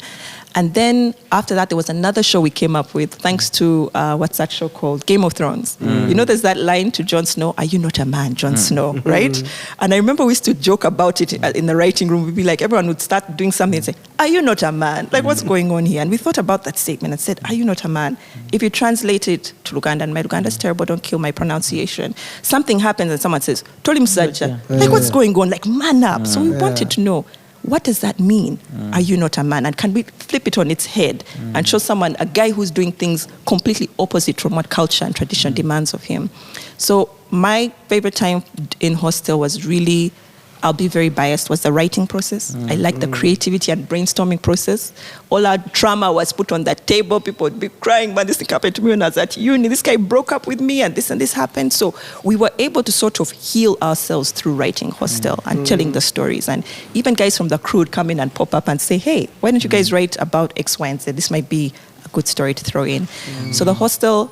And then after that, there was another show we came up with, thanks to, what's that show called? Game of Thrones. You know, there's that line to Jon Snow, "Are you not a man, Jon Snow?" Right? And I remember we used to joke about it in the writing room. We'd be like, everyone would start doing something and say, "Are you not a man? Like, what's going on here?" And we thought about that statement and said, "Are you not a man?" If you translate it to Luganda, and my Luganda is terrible, don't kill my pronunciation. Something happens and someone says, "Tolim Saja." Like, what's going on? Like, man up. So we wanted to know, what does that mean? Are you not a man? And can we flip it on its head and show someone, a guy who's doing things completely opposite from what culture and tradition demands of him? So my favorite time in hostel was really, I'll be very biased, was the writing process. I like the creativity and brainstorming process. All our drama was put on that table. People would be crying, "Man, this thing happened to me when I was at uni. This guy broke up with me and this happened." So we were able to sort of heal ourselves through writing hostel and telling the stories. And even guys from the crew would come in and pop up and say, "Hey, why don't you guys write about X, Y, and Z? This might be a good story to throw in." So the hostel,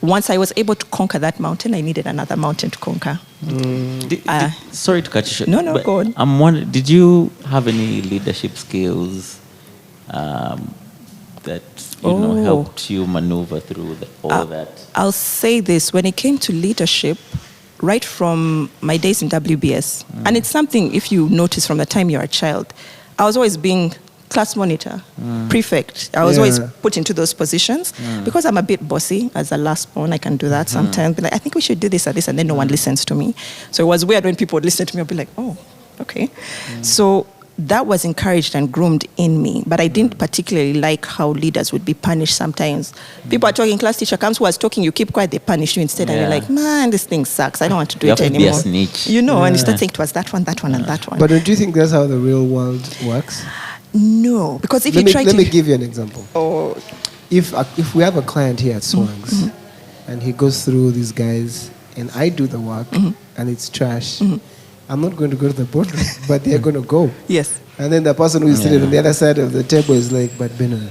once I was able to conquer that mountain, I needed another mountain to conquer. Sorry to cut you short. No, go on. I'm wondering, did you have any leadership skills that helped you maneuver through all that? I'll say this: when it came to leadership, right from my days in WBS, and it's something, if you notice from the time you're a child, I was always being class monitor, prefect. I was always put into those positions because I'm a bit bossy. As a last born, I can do that sometimes. Be like, "I think we should do this or this," and then no one listens to me. So it was weird when people would listen to me. I'd be like, "Oh, okay." So that was encouraged and groomed in me, but I didn't particularly like how leaders would be punished sometimes. People are talking, class teacher comes, who was talking, you keep quiet, they punish you instead, and you're like, "Man, this thing sucks. I don't want to do it anymore." You have to be a snitch. You know, and you start saying, "It was that one, and that one." But don't you think that's how the real world works? No, because if let let me give you an example. Oh. If we have a client here at Swangs and he goes through these guys and I do the work and it's trash, I'm not going to go to the boardroom, but they're going to go. Yes. And then the person who is sitting on the other side of the table is like, "But Benon,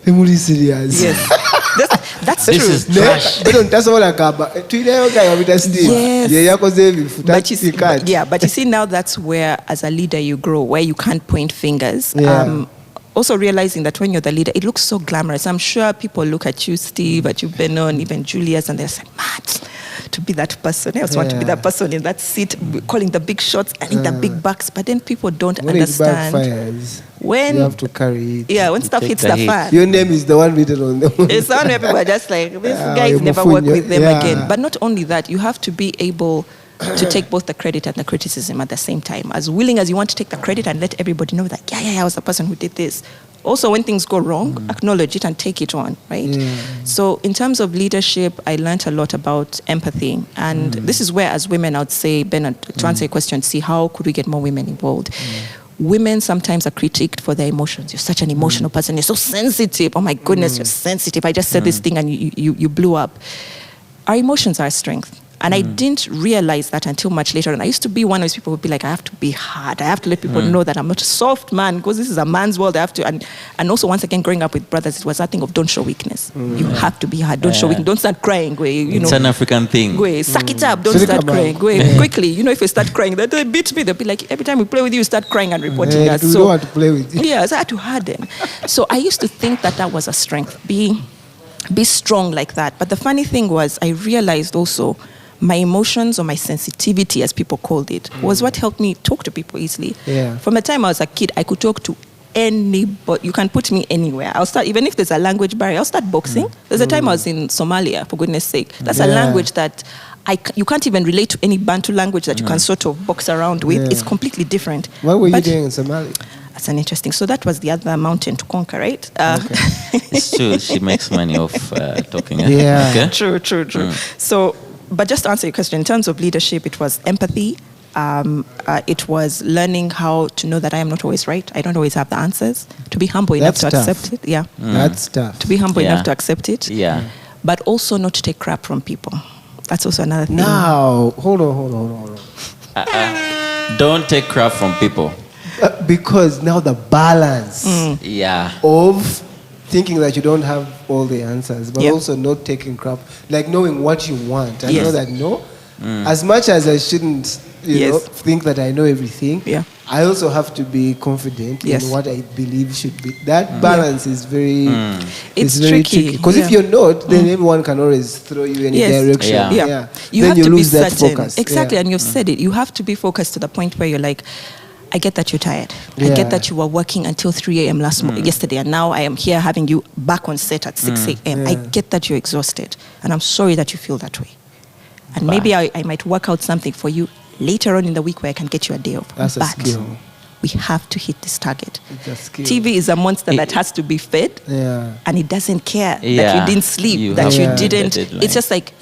family serious." Yes. That's This true. is trash. Benon, that's all I got. Yes. But you see, now that's where, as a leader, you grow, where you can't point fingers. Yeah. Also realizing that when you're the leader, it looks so glamorous. I'm sure people look at you, Steve, at you, Benon, even Julius, and they're saying, "Man, to be that person. I also want to be that person in that seat, calling the big shots, earning the big bucks." But then people don't understand. When it backfires, when you have to carry it. Yeah, when stuff hits the fan. Your name is the one written on the It's the one where people are just like, "This guys never work with them again." But not only that, you have to be able to take both the credit and the criticism at the same time. As willing as you want to take the credit and let everybody know that, I was the person who did this. Also, when things go wrong, acknowledge it and take it on, right? So in terms of leadership, I learned a lot about empathy. And this is where, as women, I would say, Ben, to answer your question, see how could we get more women involved? Women sometimes are critiqued for their emotions. You're such an emotional person. You're so sensitive. Oh my goodness, you're sensitive. I just said this thing and you blew up. Our emotions are a strength. And I didn't realize that until much later. And I used to be one of those people who would be like, "I have to be hard. I have to let people know that I'm not a soft man because this is a man's world. I have to." And also, once again, growing up with brothers, it was that thing of don't show weakness. You have to be hard. Don't show weakness. Don't start crying. It's an African thing. Suck it up. Don't start crying. Quickly. You know, if you start crying, they beat me. They'll be like, every time we play with you, you start crying and reporting us. We don't want to play with you. Yeah, so I had to harden. So I used to think that was a strength. Be strong like that. But the funny thing was, I realized also, my emotions, or my sensitivity, as people called it, was what helped me talk to people easily. Yeah. From the time I was a kid, I could talk to anybody. You can put me anywhere. I'll start, even if there's a language barrier, I'll start boxing. There's a time I was in Somalia, for goodness sake. That's a language that you can't even relate to any Bantu language that you can sort of box around with. It's completely different. What were you doing in Somalia? That's an interesting. So that was the other mountain to conquer, right? It's true. She makes money off talking. Yeah. Okay? True. So, but just to answer your question, in terms of leadership, it was empathy. It was learning how to know that I am not always right. I don't always have the answers. To be humble enough to accept it. Yeah. That's tough. To be humble enough to accept it. Yeah. But also not to take crap from people. That's also another thing. Now, hold on. Don't take crap from people. Because now the balance of thinking that you don't have all the answers, but also not taking crap, like knowing what you want. I know that as much as I shouldn't think that I know everything, I also have to be confident Yes. in what I believe should be. That balance is very, It's very tricky, Because if you're not, then everyone can always throw you any direction. Yeah. You then have you to be lose that certain. focus. Exactly, Yeah. and you've said it. You have to be focused to the point where you're like, I get that you're tired. I Yeah. get that you were working until 3 a.m. yesterday, and now I am here having you back on set at 6 a.m. I get that you're exhausted, and I'm sorry that you feel that way. And maybe I might work out something for you later on in the week where I can get you a day off. That's a But skill. we have to hit this target. It's a skill. TV is a monster that has to be fed, Yeah. and it doesn't care that Yeah. you didn't sleep, You that have you to meet the didn't. deadline. It's just like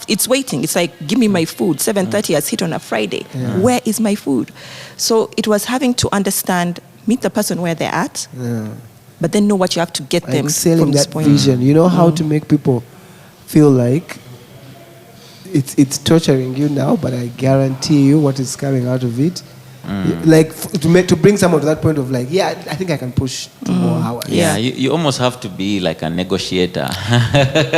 it's waiting. It's like, give me my food. 7:30 has hit on a Friday. Where is my food? So it was having to understand, meet the person where they're at, but then know what you have to get them Excelling from this that point. vision. You know how to make people feel like it's torturing you now, but I guarantee you what is coming out of it. Like to bring someone to that point of like, yeah, I think I can push 2 more hours. Yeah, you almost have to be like a negotiator.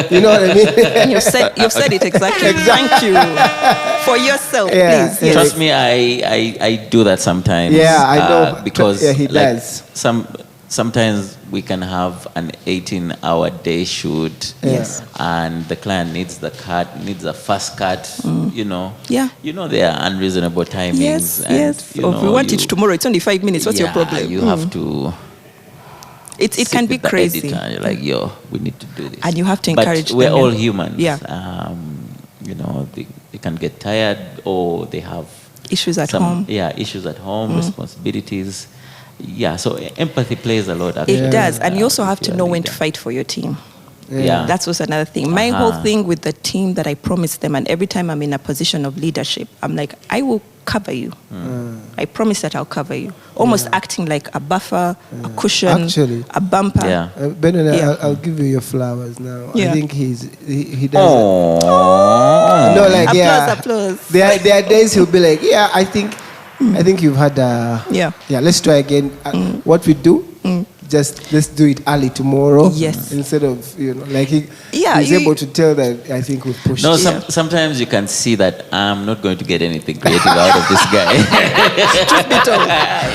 You know what I mean? And you've said it exactly. Thank you for yourself, Yeah, please. yeah. Yes. Trust me, I do that sometimes. Yeah, I know. Because Yeah, he like, does. sometimes we can have an 18-hour day shoot. Yes. And the client needs the cut, needs a fast cut, you know. Yeah. You know, there are unreasonable timings. Yes, and, yes. you Or if we know, want it tomorrow, it's only 5 minutes. What's your problem? You have to. It sit can be with the crazy. editor and you're like, yo, we need to do this. And you have to But encourage we're them, all yeah. humans. Yeah. You know, they can get tired or they have Issues at home. Yeah, issues at home, responsibilities. Yeah, so empathy plays a lot. It Actually. does. And you also have If to you're a know when to leader. fight for your team. Yeah. That's also another thing. My whole thing with the team that I promised them, and every time I'm in a position of leadership, I'm like, I will cover you. I promise that I'll cover you. Almost acting like a buffer, a cushion, Actually. a bumper. Yeah. Benon, Yeah. I'll give you your flowers now. Yeah. I think he does. Oh. No, like Applause. There are days he'll be like, yeah, I think you've had Yeah. let's try again. What we do, just let's do it early tomorrow. Yes. Instead of like he's you- able to tell that I think we've pushed. No, it. sometimes you can see that I'm not going to get anything creative out of this guy. Truth be told,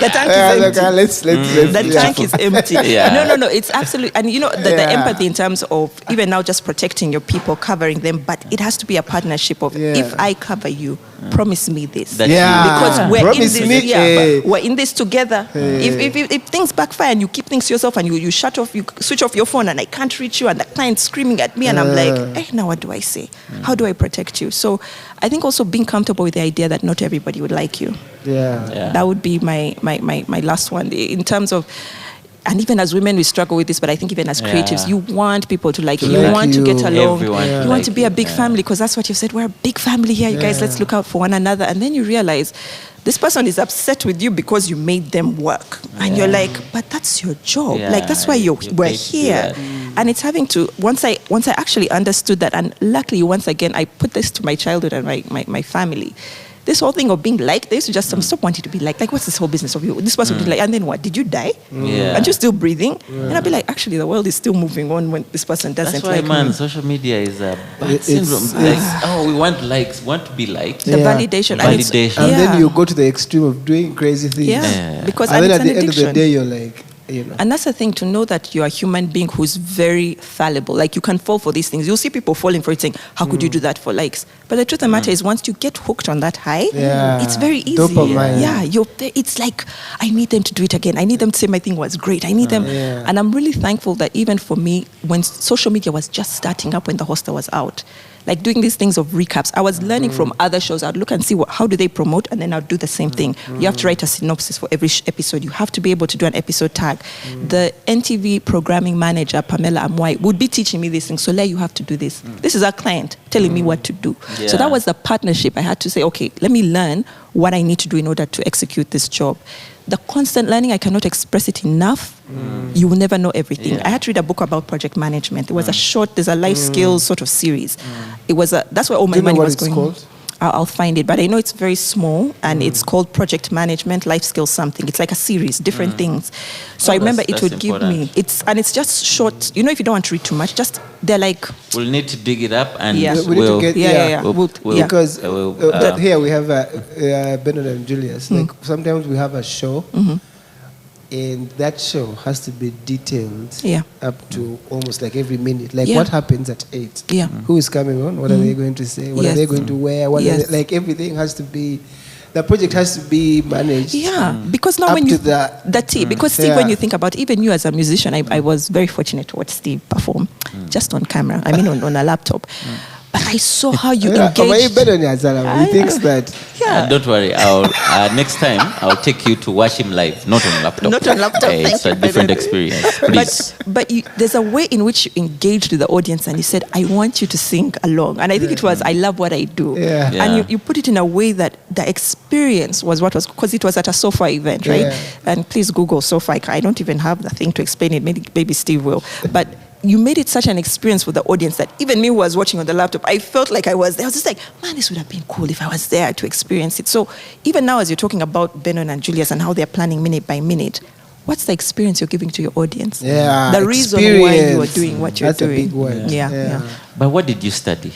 the tank Yeah, is look, empty. let's The yeah. tank is empty. Yeah. No, it's absolutely, and the Yeah. empathy in terms of even now just protecting your people, covering them, but it has to be a partnership of, Yeah. if I cover you, promise me this. That Yeah. Because we're in Promise this, me, we're in this together. If things backfire and you keep things to yourself and you shut off, you switch off your phone and I can't reach you and the client's screaming at me and I'm like, hey, now what do I say? How do I protect you? So I think also being comfortable with the idea that not everybody would like you. Yeah. That would be my last one in terms of. And even as women, we struggle with this, but I think even as creatives, you want people to like you. You like want to you. get along. Everyone You to want like to be a big you. family because that's what you've said. We're a big family here. You guys, let's look out for one another. And then you realize this person is upset with you because you made them work. And you're like, but that's your job. Yeah, Like, that's why you're we're paid to do here. that. And it's having to, once I actually understood that, and luckily, once again, I put this to my childhood and my family. This whole thing of being liked, they used to just stop wanting to be liked. Like, what's this whole business of you? This person would be like, and then what? Did you die? Yeah. And you're still breathing? And I'd be like, actually, the world is still moving on when this person doesn't That's why, like man, me. social media is a bad It's- syndrome. Like, we want likes, want to be liked. The Yeah. validation. Validation. And Yeah. then you go to the extreme of doing crazy things. Yeah. Because And then it's at an the end of the addiction. day, you're like, And that's the thing, to know that you're a human being who's very fallible. Like, you can fall for these things. You'll see people falling for it saying, how could you do that for likes? But the truth of the matter is, once you get hooked on that high, Yeah. it's very easy. Dopamine. Yeah, it's like, I need them to do it again. I need them to say my thing was great. I need them. Yeah. And I'm really thankful that even for me, when social media was just starting up, when the hostel was out, like doing these things of recaps, I was learning from other shows. I'd look and see how do they promote, and then I'd do the same thing. You have to write a synopsis for every episode. You have to be able to do an episode tag. The NTV programming manager, Pamela Amwai, would be teaching me these things. Solaire, you have to do this. This is our client telling me what to do. Yeah. So that was the partnership. I had to say, okay, let me learn what I need to do in order to execute this job. The constant learning, I cannot express it enough. You will never know everything. Yeah. I had to read a book about project management. It was there's a life skills sort of series. It was that's where all my do you know money what was it's going. called? I'll find it, but I know it's very small, and it's called Project Management Life Skills something. It's like a series, different things. So I remember it would give me it's just short. You know, if you don't want to read too much, just they're like. We'll need to dig it up, and Yeah. We need to get because The- here we have Benon and Julius. Like sometimes we have a show, and that show has to be detailed up to almost like every minute. Like what happens at 8? Yeah. Who is coming on? What are they going to say? What are they going to wear? What are they, like everything has to be. The project has to be managed. Yeah, because now when you because Steve, when you think about even you as a musician, I was very fortunate to watch Steve perform just on camera. I mean, on a laptop. But I saw how you engaged. He thinks that. Yeah. Don't worry. Next time I'll take you to watch him live, not on laptop. Not on laptop. It's a different experience. Please. But there's a way in which you engaged with the audience, and you said, "I want you to sing along." And I think it was, "I love what I do." Yeah. And you put it in a way that the experience was what was, because it was at a SOFA event, right? Yeah. And please Google SOFA. I don't even have the thing to explain it. Maybe Steve will. But you made it such an experience with the audience that even me who was watching on the laptop, I felt like I was there. I was just like, man, this would have been cool if I was there to experience it. So even now, as you're talking about Benon and Julius and how they're planning minute by minute, what's the experience you're giving to your audience? Yeah, the reason why you are doing what you're doing. That's a big word. Yeah. But what did you study?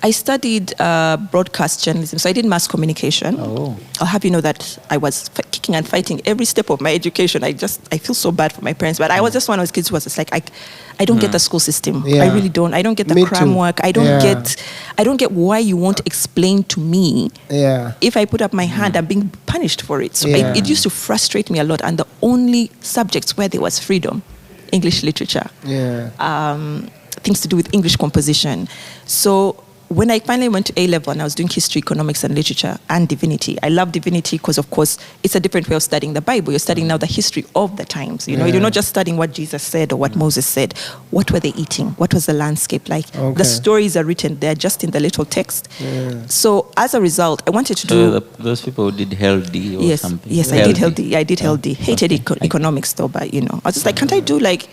I studied broadcast journalism, so I did mass communication. I'll have you know that I was kicking and fighting every step of my education. I feel so bad for my parents, but I was just one of those kids who was just like, I don't get the school system. Yeah. I really don't. I don't get the cram work. I don't get why you won't explain to me. Yeah. If I put up my hand, I'm being punished for it. So it used to frustrate me a lot. And the only subjects where there was freedom, English literature, things to do with English composition. So when I finally went to A-level and I was doing history, economics, and literature, and divinity, I love divinity because, of course, it's a different way of studying the Bible. You're studying now the history of the times. You know, you're not just studying what Jesus said or what Moses said. What were they eating? What was the landscape like? The stories are written. They're just in the little text. So as a result, I wanted to do... those people who did healthy or something. Yes, I did healthy. I did healthy. Hated economics though, but, you know, I was just like, can't I do like...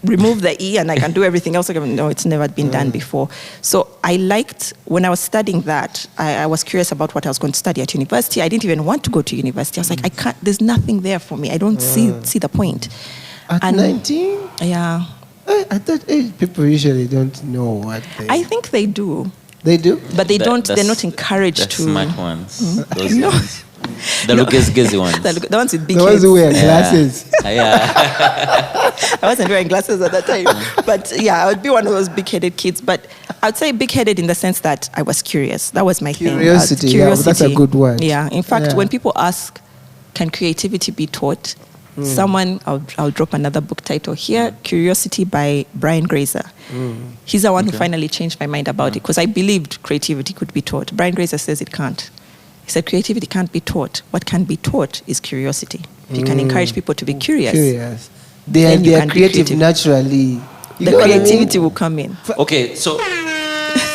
remove the E and I can do everything else? No, it's never been done before. So I liked, when I was studying that, I was curious about what I was going to study at university. I didn't even want to go to university. I was like, there's nothing there for me. I don't see the point. At 19? Yeah. I thought people usually don't know what they... I think they do. They do? But they're not encouraged to... The smart ones. Those ones. The Lucas ones. The ones with big heads. The ones who wear glasses. I wasn't wearing glasses at that time. But yeah, I would be one of those big-headed kids. But I'd say big-headed in the sense that I was curious. That was my thing. Curiosity, yeah, that's a good word. Yeah. In fact, when people ask, can creativity be taught? Someone, I'll drop another book title here, Curiosity by Brian Grazer. He's the one who finally changed my mind about it because I believed creativity could be taught. Brian Grazer says it can't. He said creativity can't be taught. What can be taught is curiosity. If you can encourage people to be curious. They are creative naturally. The creativity will come in. Okay, so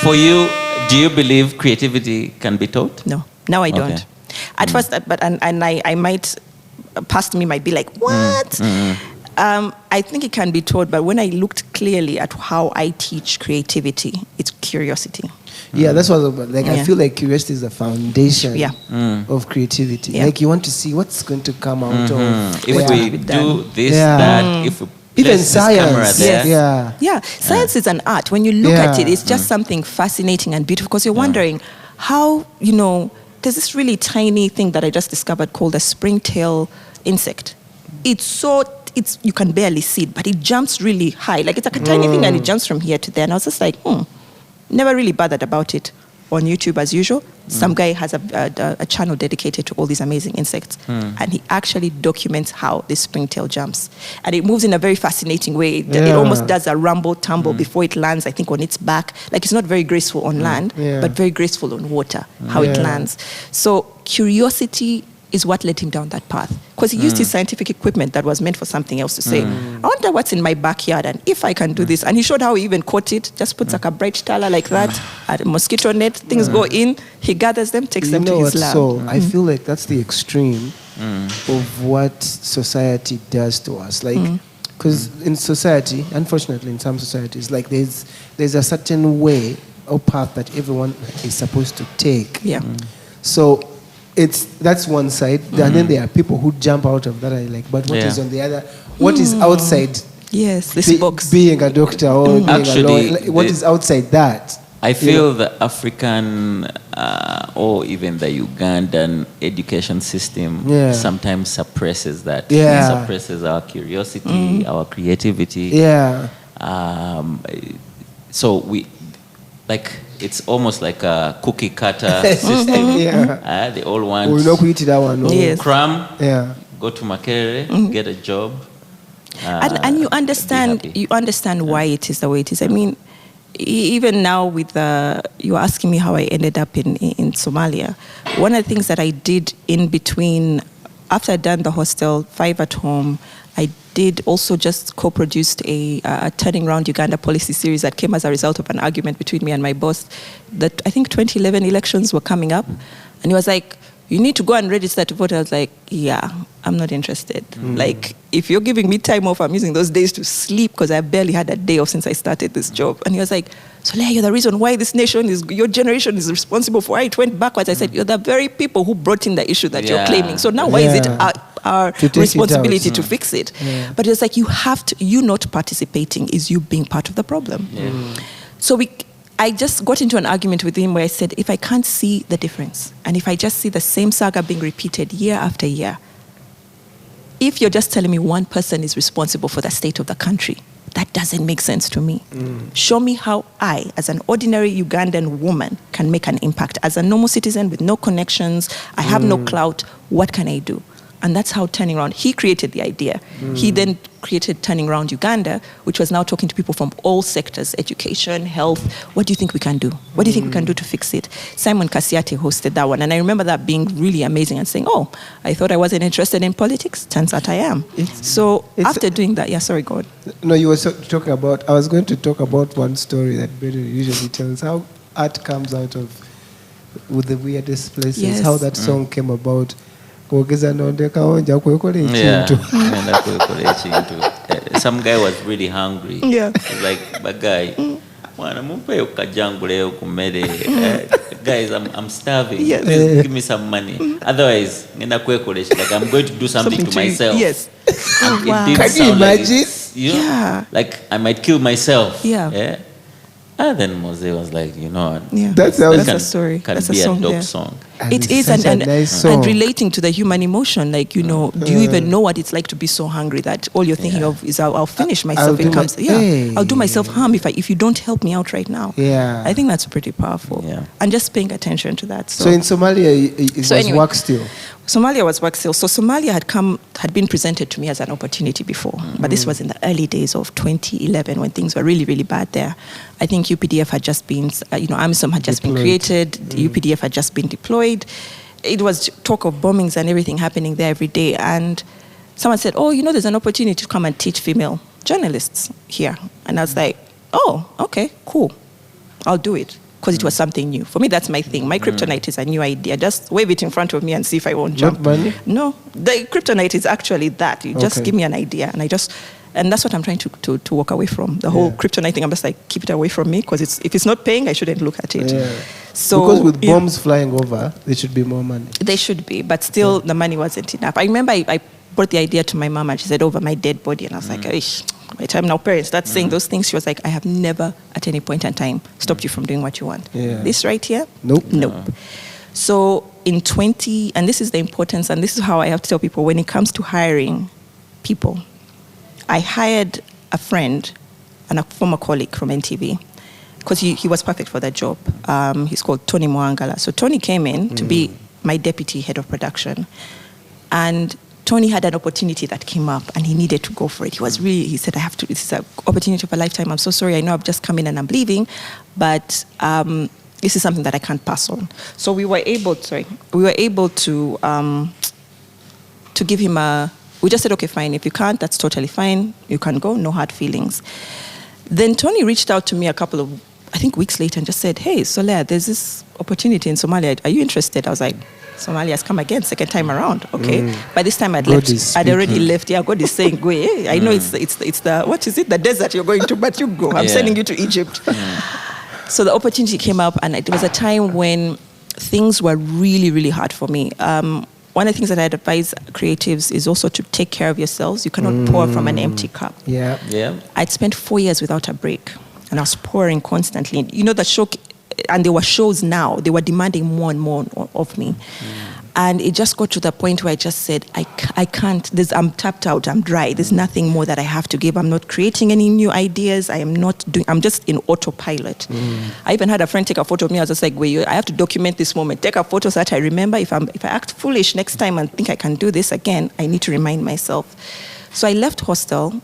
for you, do you believe creativity can be taught? No, now I don't. At first, but I might, past me might be like, what? I think it can be taught, but when I looked clearly at how I teach creativity, it's curiosity. Yeah, that's what I feel like curiosity is the foundation of creativity. Yeah. Like you want to see what's going to come out of if we do this, that, if we even science. Yeah, science is an art. When you look at it, it's just something fascinating and beautiful because you're wondering how, there's this really tiny thing that I just discovered called a springtail insect. You can barely see it, but it jumps really high. Like it's like a tiny thing and it jumps from here to there. And I was just like, never really bothered about it. On YouTube as usual, some guy has a channel dedicated to all these amazing insects. And he actually documents how this springtail jumps. And it moves in a very fascinating way. It almost does a rumble tumble before it lands, I think, on its back. Like it's not very graceful on land, but very graceful on water, how it lands. So curiosity is what led him down that path. Because he used his scientific equipment that was meant for something else to say, I wonder what's in my backyard and if I can do this. And he showed how he even caught it, just puts like a bright tala like that, a mosquito net, things go in, he gathers them, takes them to his lab. So I feel like that's the extreme of what society does to us. Like, because in society, unfortunately in some societies, like there's a certain way or path that everyone is supposed to take. Yeah. So that's one side, and then there are people who jump out of that. Like, but what is on the other? What is outside? Yes, this box. Being a doctor or being Actually, a lawyer. What is outside that? I feel the African or even the Ugandan education system sometimes suppresses that. Yeah. It suppresses our curiosity, our creativity. Yeah. So it's almost like a cookie cutter system. Yeah. They all want We know that one. No? Yes. cram, Yeah. go to Makerere, get a job. And you understand why it is the way it is. I mean, even now with you were asking me how I ended up in Somalia. One of the things that I did in between, after I'd done the hostel, 5 at home, I did also just co-produced a Turning Around Uganda policy series that came as a result of an argument between me and my boss. That I think 2011 elections were coming up, and he was like, "You need to go and register to vote." I was like, "Yeah, I'm not interested. Like, if you're giving me time off, I'm using those days to sleep because I barely had a day off since I started this job." And he was like, "Solaire, you're the reason why this nation your generation is responsible for why it went backwards." I said, "You're the very people who brought in the issue that you're claiming. So now why is it our responsibility to fix it?" Yeah. But it's like, you not participating is you being part of the problem. Yeah. So I just got into an argument with him where I said, if I can't see the difference, and if I just see the same saga being repeated year after year, if you're just telling me one person is responsible for the state of the country, that doesn't make sense to me. Show me how I, as an ordinary Ugandan woman, can make an impact. As a normal citizen with no connections, I have no clout, what can I do? And that's how Turning Around, he created the idea. He then created Turning Around Uganda, which was now talking to people from all sectors, education, health. What do you think we can do? What do you think we can do to fix it? Simon Kasiate hosted that one. And I remember that being really amazing and saying, "Oh, I thought I wasn't interested in politics. Turns out I am." So after doing that, sorry, go on. No, you were talking about, I was going to talk about one story that Benon usually tells, how art comes out of with the weirdest places, Yes. how that song came about. Some guy was really hungry. Yeah. He's like, "But guy, guys, I'm starving. Yes. Please give me some money. Otherwise, like I'm going to do something to myself." Yes. And Wow. it did Can you sound like imagine? it's, Yeah. like I might kill myself. Yeah. And then Mose was like, "You know what? Yeah. That's a story. Can That's be a song. a dope there. song." It is, such a nice song. and relating to the human emotion, like, do you even know what it's like to be so hungry that all you're thinking of is I'll finish myself. I'll do myself harm if you don't help me out right now. Yeah. I think that's pretty powerful. Yeah. And just paying attention to that. So in Somalia, it was anyway, work still. Somalia was work still. So Somalia had been presented to me as an opportunity before, but this was in the early days of 2011 when things were really, really bad there. I think UPDF had just been, AMISOM had just been created. The UPDF had just been deployed. It was talk of bombings and everything happening there every day. And someone said, "Oh, there's an opportunity to come and teach female journalists here." And I was like, "Oh, okay, cool. I'll do it." Because it was something new. For me, that's my thing. My kryptonite is a new idea. Just wave it in front of me and see if I won't jump. Not money? No, the kryptonite is actually that. You just give me an idea, and and that's what I'm trying to walk away from. The whole kryptonite thing, I'm just like, keep it away from me, because if it's not paying, I shouldn't look at it. Yeah. So, because with bombs flying over, there should be more money. They should be, but still the money wasn't enough. I remember I brought the idea to my mom, and she said, "Over my dead body." And I was like, "Ish, by the time now parents start saying those things," she was like, "I have never at any point in time stopped you from doing what you want." Yeah. This right here? Nope. So and this is the importance, and this is how I have to tell people when it comes to hiring people. I hired a friend and a former colleague from NTV because he was perfect for that job. He's called Tony Mwangala. So Tony came in to be my deputy head of production. And Tony had an opportunity that came up and he needed to go for it. He said, this is an opportunity of a lifetime. I'm so sorry. I know I've just come in and I'm leaving, but this is something that I can't pass on. So we were able to give him we just said, "Okay, fine. If you can't, that's totally fine. You can go, no hard feelings." Then Tony reached out to me a couple of, I think, weeks later and just said, "Hey, Solaire, there's this opportunity in Somalia. Are you interested?" I was like, "Somalia has come again, second time around." Okay. By this time I'd already left. Yeah, God is saying, "Go. I know it's the what is it? The desert you're going to, but you go. I'm sending you to Egypt." So the opportunity came up, and it was a time when things were really, really hard for me. One of the things that I'd advise creatives is also to take care of yourselves. You cannot pour from an empty cup. Yeah. I'd spent 4 years without a break, and I was pouring constantly. You know, the show, and there were shows now, they were demanding more and more of me. And it just got to the point where I just said, I can't, I'm tapped out, I'm dry. There's nothing more that I have to give. I'm not creating any new ideas. I'm just in autopilot. I even had a friend take a photo of me. I was just like, wait, I have to document this moment. Take a photo so that I remember. If I act foolish next time and think I can do this again, I need to remind myself. So I left hostel.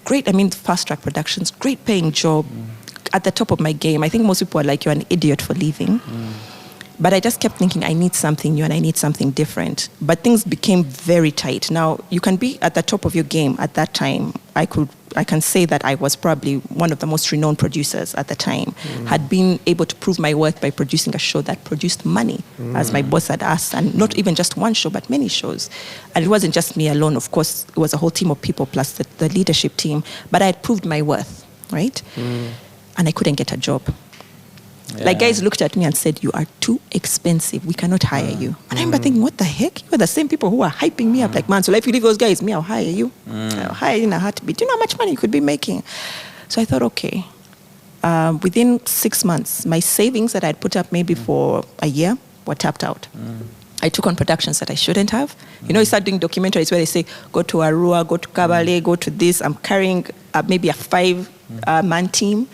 Great, Fast Track Productions, great paying job, at the top of my game. I think most people are like, you're an idiot for leaving. But I just kept thinking, I need something new and I need something different. But things became very tight. Now, you can be at the top of your game at that time. I can say that I was probably one of the most renowned producers at the time. Had been able to prove my worth by producing a show that produced money, as my boss had asked, and not even just one show, but many shows. And it wasn't just me alone, of course. It was a whole team of people plus the leadership team. But I had proved my worth, right? And I couldn't get a job. Yeah. Like, guys looked at me and said, you are too expensive. We cannot hire you. And I remember thinking, what the heck? You're the same people who are hyping me up. Like, man, so if you leave those guys, I'll hire you. I'll hire you in a heartbeat. Do you know how much money you could be making? So I thought, okay. Within 6 months, my savings that I'd put up maybe for a year were tapped out. I took on productions that I shouldn't have. You know, you start doing documentaries where they say, go to Arua, go to Kabale, go to this. I'm carrying maybe a 5-man team.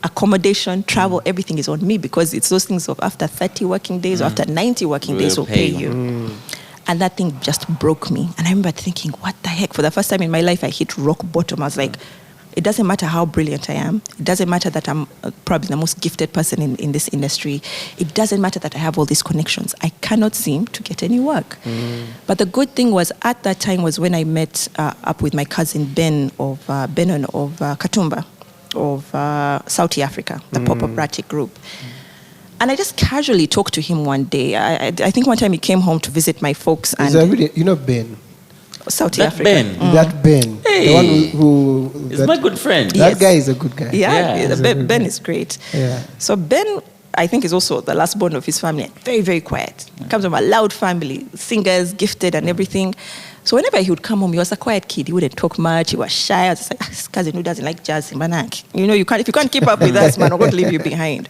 Accommodation, travel, everything is on me because it's those things of after 30 working days or after 90 working days will pay you. And that thing just broke me. And I remember thinking, what the heck? For the first time in my life, I hit rock bottom. I was like, it doesn't matter how brilliant I am. It doesn't matter that I'm probably the most gifted person in this industry. It doesn't matter that I have all these connections. I cannot seem to get any work. But the good thing was at that time was when I met up with my cousin Benon of Katumba, of South Africa, the Pop-Up group. And I just casually talked to him one day. I think one time he came home to visit my folks. You know Ben? South that Africa. Ben. That Ben. Hey. The one who He's my good friend. That guy is a good guy. Yeah. Ben is great. Yeah. So Ben, I think, is also the last born of his family. Very, very quiet. Comes from a loud family, singers, gifted and everything. So whenever he would come home, he was a quiet kid. He wouldn't talk much. He was shy. I was just like, this cousin who doesn't like jazz, Manak. You know, if you can't keep up with us, man, I'm going to leave you behind.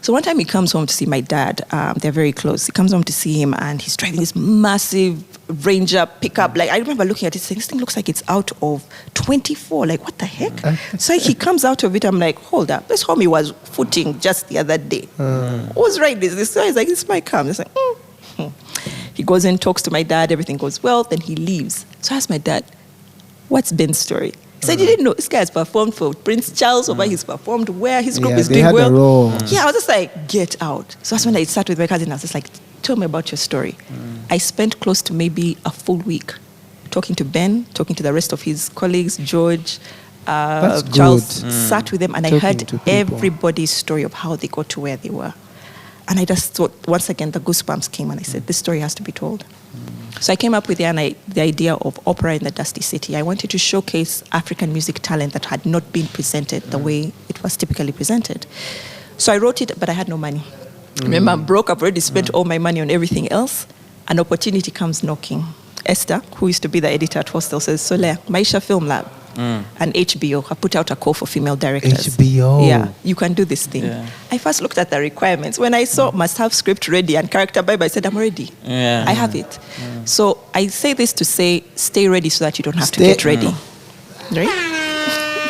So one time he comes home to see my dad. They're very close. He comes home to see him, and he's driving this massive Ranger pickup. Like, I remember looking at it saying, this thing looks like it's out of 24. Like, what the heck? So he comes out of it. I'm like, hold up. This homie was footing just the other day. Who's right? This guy is like, this might come. It's like, He goes in, talks to my dad, everything goes well, then he leaves. So I asked my dad, what's Ben's story? He said, you didn't know this guy has performed for Prince Charles, over he's performed where his group is doing well. Yeah, I was just like, get out. So that's when I sat with my cousin, I was just like, tell me about your story. I spent close to maybe a full week talking to Ben, talking to the rest of his colleagues, George, Charles, sat with them, and I heard everybody's story of how they got to where they were. And I just thought, once again, the goosebumps came, and I said, this story has to be told. So I came up with the idea of Opera in the Dusty City. I wanted to showcase African music talent that had not been presented the way it was typically presented. So I wrote it, but I had no money. Remember, I'm broke. I've already spent all my money on everything else. An opportunity comes knocking. Esther, who used to be the editor at Hostel, says, Solaire, Maisha Film Lab. And HBO have put out a call for female directors. HBO. Yeah, you can do this thing. Yeah. I first looked at the requirements. When I saw must have script ready and character Bible, I said, I'm ready. Yeah. I have it. So I say this to say, stay ready so that you don't have to get ready. Right?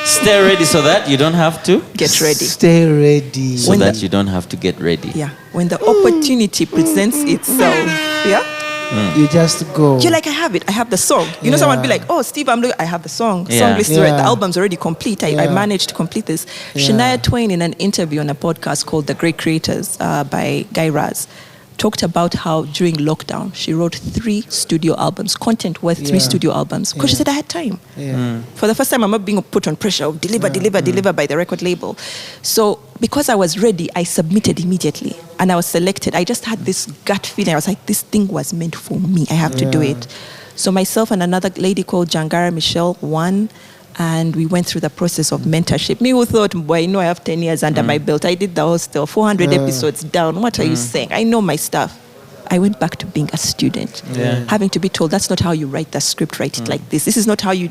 Stay ready so that you don't have to get ready. Stay ready. So that you don't have to get ready. Yeah. When the opportunity presents itself, you just go. You're like, I have it. I have the song. You know, someone be like, oh, Steve, I have the song. Song list, right? The album's already complete. I managed to complete this. Shania Twain, in an interview on a podcast called The Great Creators by Guy Raz, talked about how during lockdown she wrote 3 studio albums, content worth 3 studio albums, because she said I had time. For the first time, I'm not being put on pressure of deliver by the record label. So because I was ready, I submitted immediately and I was selected. I just had this gut feeling. I was like, this thing was meant for me. I have to do it. So myself and another lady called Jangara Michelle won. And we went through the process of mentorship. Me who thought, boy, I have 10 years under my belt. I did the whole still 400 episodes down. What are you saying? I know my stuff. I went back to being a student, having to be told that's not how you write the script, write it like this. This is not how you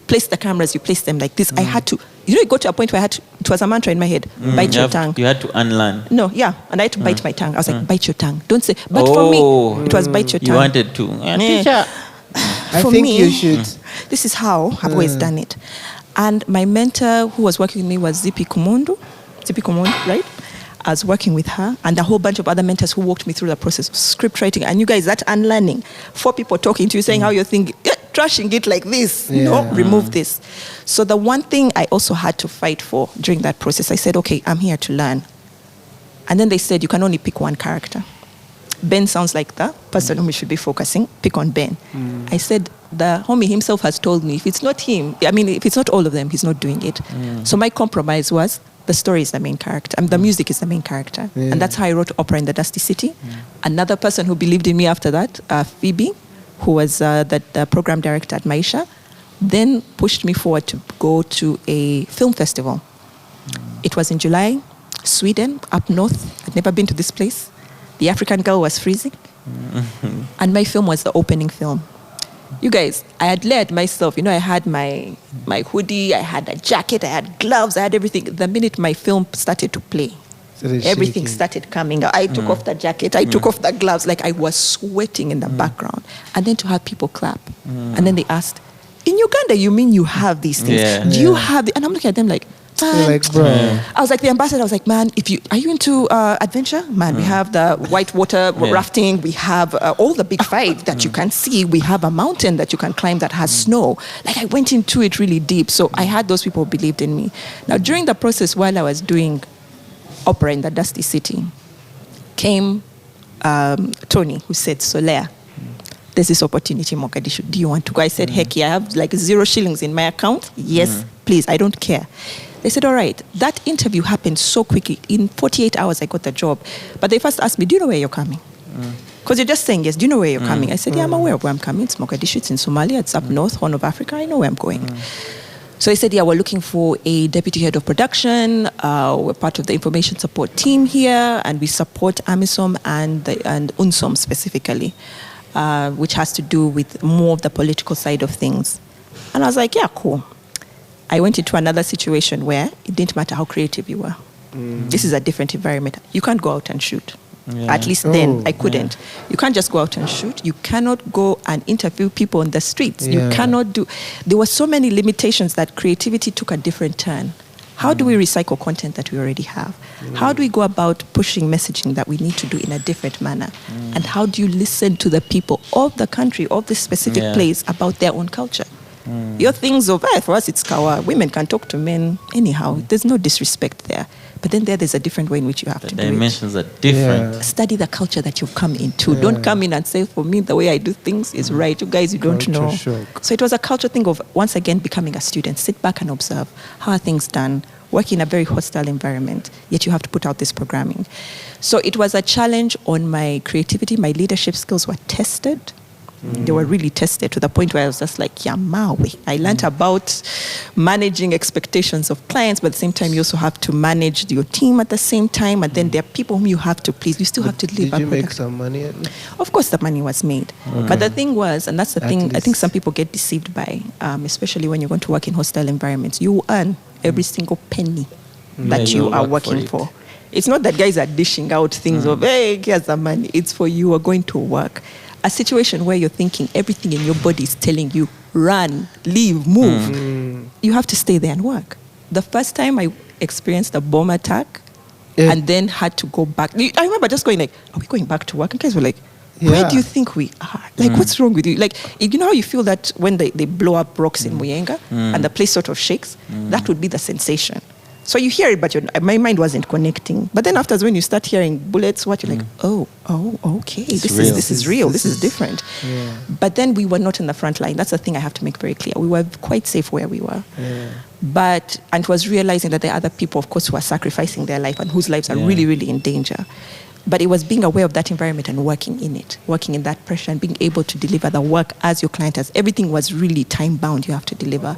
place the cameras, you place them like this. I had to, it got to a point where it was a mantra in my head, bite your tongue. You had to unlearn. No, and I had to bite my tongue. I was like, bite your tongue. Don't say, but for me, it was bite your tongue. You wanted to. Teacher. I think you should. This is how I've always done it. And my mentor who was working with me was Zippy Kumundu, right? I was working with her and a whole bunch of other mentors who walked me through the process of script writing. And you guys, that unlearning, 4 people talking to you, saying how you're thinking, trashing it like this, remove this. So the one thing I also had to fight for during that process, I said, okay, I'm here to learn. And then they said, you can only pick one character. Ben sounds like the person whom we should be focusing. Pick on Ben. I said, the homie himself has told me, if it's not him, if it's not all of them, he's not doing it. So my compromise was, the story is the main character. The music is the main character. And that's how I wrote Opera in the Dusty City. Another person who believed in me after that, Phoebe, who was the program director at Maisha, then pushed me forward to go to a film festival. It was in July, Sweden, up north. I'd never been to this place. The African girl was freezing. And my film was the opening film. You guys, I had layered myself. I had my hoodie, I had a jacket, I had gloves, I had everything. The minute my film started to play, everything started coming out. I took off the jacket, I took off the gloves, like I was sweating in the background. And then to have people clap. And then they asked, in Uganda, you mean you have these things? Do you have And I'm looking at them like, bro. I was like the ambassador. I was like, man, are you into adventure? Man, we have the whitewater rafting. We have all the big 5 that you can see. We have a mountain that you can climb that has snow. Like I went into it really deep. So I had those people who believed in me. Now during the process, while I was doing Opera in the Dusty City, came Tony, who said, Solaire, there's this opportunity in Mogadishu. Do you want to go? I said, heck yeah, I have like 0 shillings in my account. Yes, please, I don't care. They said, all right. That interview happened so quickly. In 48 hours, I got the job. But they first asked me, do you know where you're coming? Because you're just saying yes. Do you know where you're coming? I said, yeah, I'm aware of where I'm coming. It's Mogadishu. It's in Somalia. It's up north, Horn of Africa. I know where I'm going. So they said, yeah, we're looking for a deputy head of production. We're part of the information support team here. And we support AMISOM and UNSOM specifically, which has to do with more of the political side of things. And I was like, yeah, cool. I went into another situation where it didn't matter how creative you were. This is a different environment. You can't go out and shoot. At least then I couldn't. You can't just go out and shoot. You cannot go and interview people on the streets. You cannot do. There were so many limitations that creativity took a different turn. How do we recycle content that we already have? How do we go about pushing messaging that we need to do in a different manner? And how do you listen to the people of the country, of this specific place about their own culture? Your things of, for us it's Kawa. Women can talk to men anyhow. There's no disrespect there. But then there's a different way in which you have to do it. The dimensions are different. Study the culture that you've come into. Don't come in and say, for me, the way I do things is right. You guys, you don't know. Shock. So it was a culture thing of, once again, becoming a student. Sit back and observe. How are things done? Work in a very hostile environment, yet you have to put out this programming. So it was a challenge on my creativity. My leadership skills were tested. They were really tested to the point where I was just like, Yamawe. I learned about managing expectations of clients, but at the same time, you also have to manage your team at the same time. And then there are people whom you have to please. You still have to live. Did you make some money at least? Of course, the money was made. But the thing was, and that's the thing, I think some people get deceived by, especially when you're going to work in hostile environments, you earn every single penny that you are working for. It's not that guys are dishing out things of, hey, here's the money. It's for you are going to work. A situation where you're thinking everything in your body is telling you, run, leave, move. You have to stay there and work. The first time I experienced a bomb attack and then had to go back. I remember just going like, are we going back to work? And guys were like, where do you think we are? Like, what's wrong with you? Like, you know how you feel that when they blow up rocks in Muyenga and the place sort of shakes? That would be the sensation. So you hear it, but my mind wasn't connecting. But then afterwards, when you start hearing bullets, you're like, oh, okay, this is real, this is different. Yeah. But then we were not in the front line. That's the thing I have to make very clear. We were quite safe where we were. But, and it was realizing that there are other people, of course, who are sacrificing their life and whose lives are really, really in danger. But it was being aware of that environment and working in it, working in that pressure and being able to deliver the work as your client has. Everything was really time bound. You have to deliver.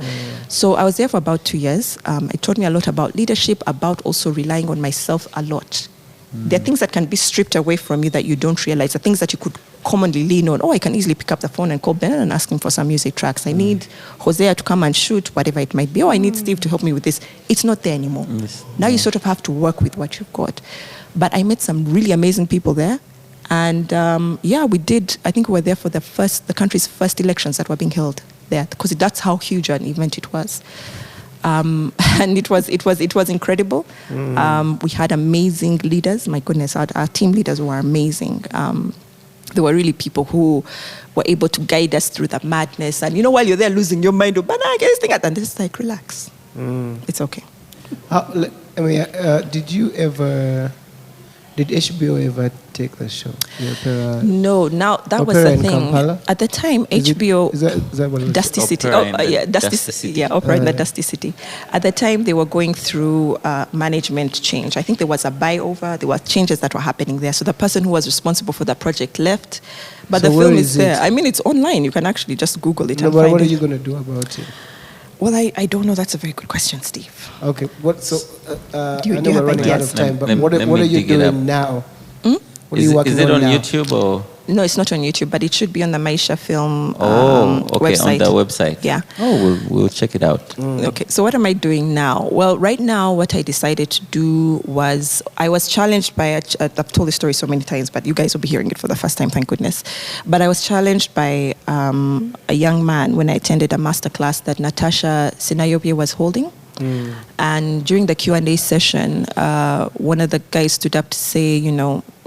So I was there for about 2 years. It taught me a lot about leadership, about also relying on myself a lot. There are things that can be stripped away from you that you don't realize. The things that you could commonly lean on. Oh, I can easily pick up the phone and call Benon and ask him for some music tracks. I need Hosea to come and shoot, whatever it might be. Oh, I need Steve to help me with this. It's not there anymore. Now you sort of have to work with what you've got. But I met some really amazing people there. And we did, I think we were there for the country's first elections that were being held there, because that's how huge an event it was. And it was incredible. We had amazing leaders. My goodness, our team leaders were amazing. There were really people who were able to guide us through the madness. And while you're there losing your mind, but I get this thing at, and it's like, relax. It's okay. Did HBO ever take the show? No, now that was the thing. Kampala? At the time, HBO... Is that what it was? Dusty City. Dusty City. Yeah, Opera in the Dusty City. At the time, they were going through management change. I think there was a buyover. There were changes that were happening there. So the person who was responsible for the project left. But so the film is there. I mean, it's online. You can actually just Google it and find it. What are you going to do about it? Well, I don't know. That's a very good question, Steve. Okay. I know we're running out of time, but what are you doing now? What are you working on now? Is it on YouTube or? No, it's not on YouTube, but it should be on the Maisha Film website. On the website. Yeah. Oh, we'll check it out. Okay, so what am I doing now? Well, right now, what I decided to do was, I was challenged by, I've told this story so many times, but you guys will be hearing it for the first time, thank goodness. But I was challenged by a young man when I attended a masterclass that Natasha Sinayobye was holding. And during the Q&A session, one of the guys stood up to say,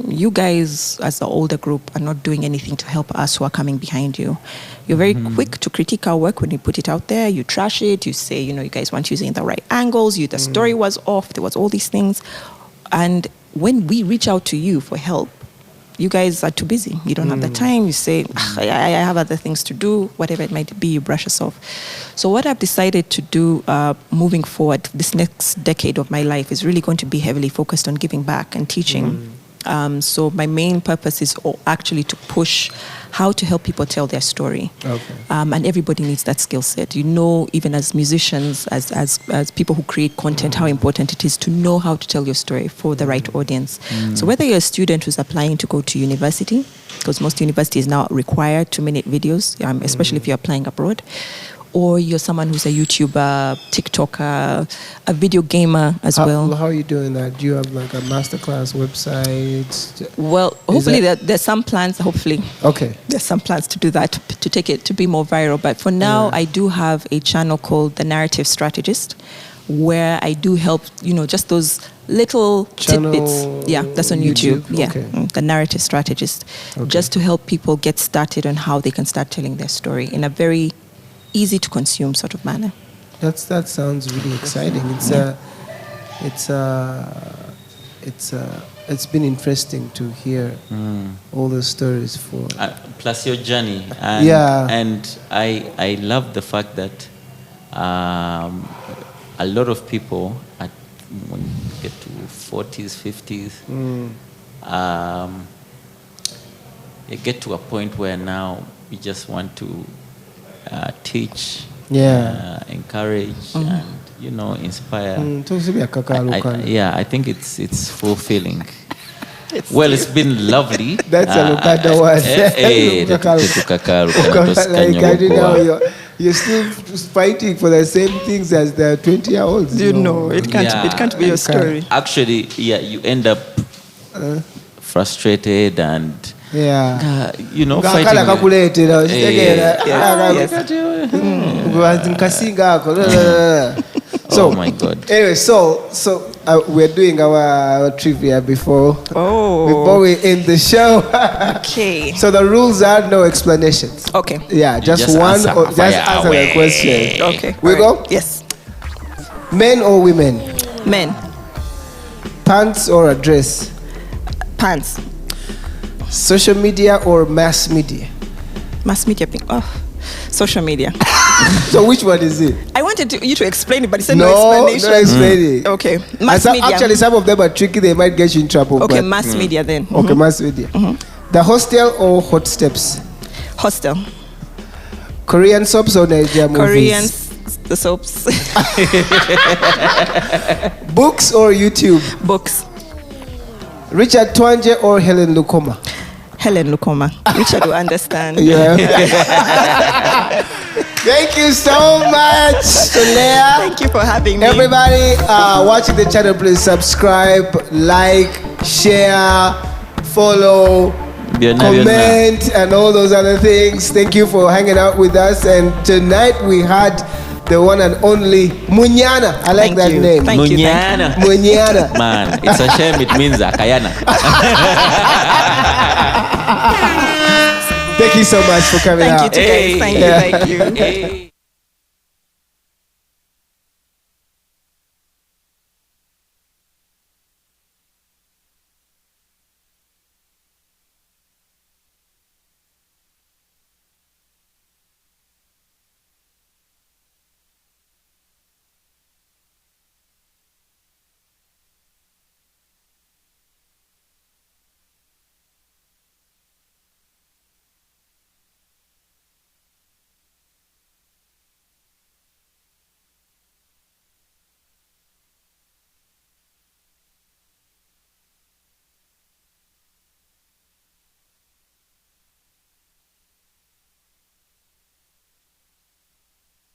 you guys as the older group are not doing anything to help us who are coming behind you. You're very quick to critique our work when you put it out there. You trash it. You say, you guys weren't using the right angles. The story was off. There was all these things. And when we reach out to you for help, you guys are too busy. You don't have the time. You say, I have other things to do. Whatever it might be, you brush us off. So what I've decided to do moving forward, this next decade of my life is really going to be heavily focused on giving back and teaching. So my main purpose is actually to push how to help people tell their story. Okay. And everybody needs that skill set. Even as musicians, as people who create content, how important it is to know how to tell your story for the right audience. So whether you're a student who's applying to go to university, because most universities now require 2-minute videos, especially if you're applying abroad, or you're someone who's a YouTuber, TikToker, a video gamer as well. How are you doing that? Do you have like a masterclass website? Well, hopefully there's some plans, hopefully. Okay. There's some plans to do that, to take it, to be more viral. But for now, I do have a channel called The Narrative Strategist, where I do help, just those little tidbits. Yeah, that's on YouTube. Yeah, okay. The Narrative Strategist. Okay. Just to help people get started on how they can start telling their story in a very easy to consume sort of manner. That sounds really exciting. It's been interesting to hear all the stories for plus your journey. And I love the fact that a lot of people when you get to 40s, 50s, you get to a point where now you just want to teach, encourage, and inspire. I think it's fulfilling. It's been lovely. That's a Lukanda word. You're still fighting for the same things as the 20-year-olds. It can't be your story. Actually, you end up frustrated and fighting. Oh my God. Anyway, so we're doing our trivia before we end the show. Okay. So the rules are no explanations. Okay. Yeah, just answer the question. Okay. We go? Yes. Men or women? Men. Pants or a dress? Pants. Social media or mass media? Mass media. Social media. So which one is it? I want wanted you to explain it, but you said No explanation. explaining. Okay. Mass media. Actually, some of them are tricky. They might get you in trouble. Okay, but- mass media then. Okay, mass media. The hostel or hot steps? Hostel. Korean soaps or Nigerian movies? Korean, the soaps. Books or YouTube? Books. Richard Twanje or Helen Lukoma? Helen Lukoma. Richard will understand. Yeah. Thank you so much, Solaire. Thank you for having me. Everybody watching the channel, please subscribe, like, share, follow, comment, and all those other things. Thank you for hanging out with us. And tonight we had the one and only Munyana. I like that name. Thank you. Munyana. Munyana. Man, it's a shame it means Akayana. Thank you so much for coming out. Thank you, guys. Thank you. Hey.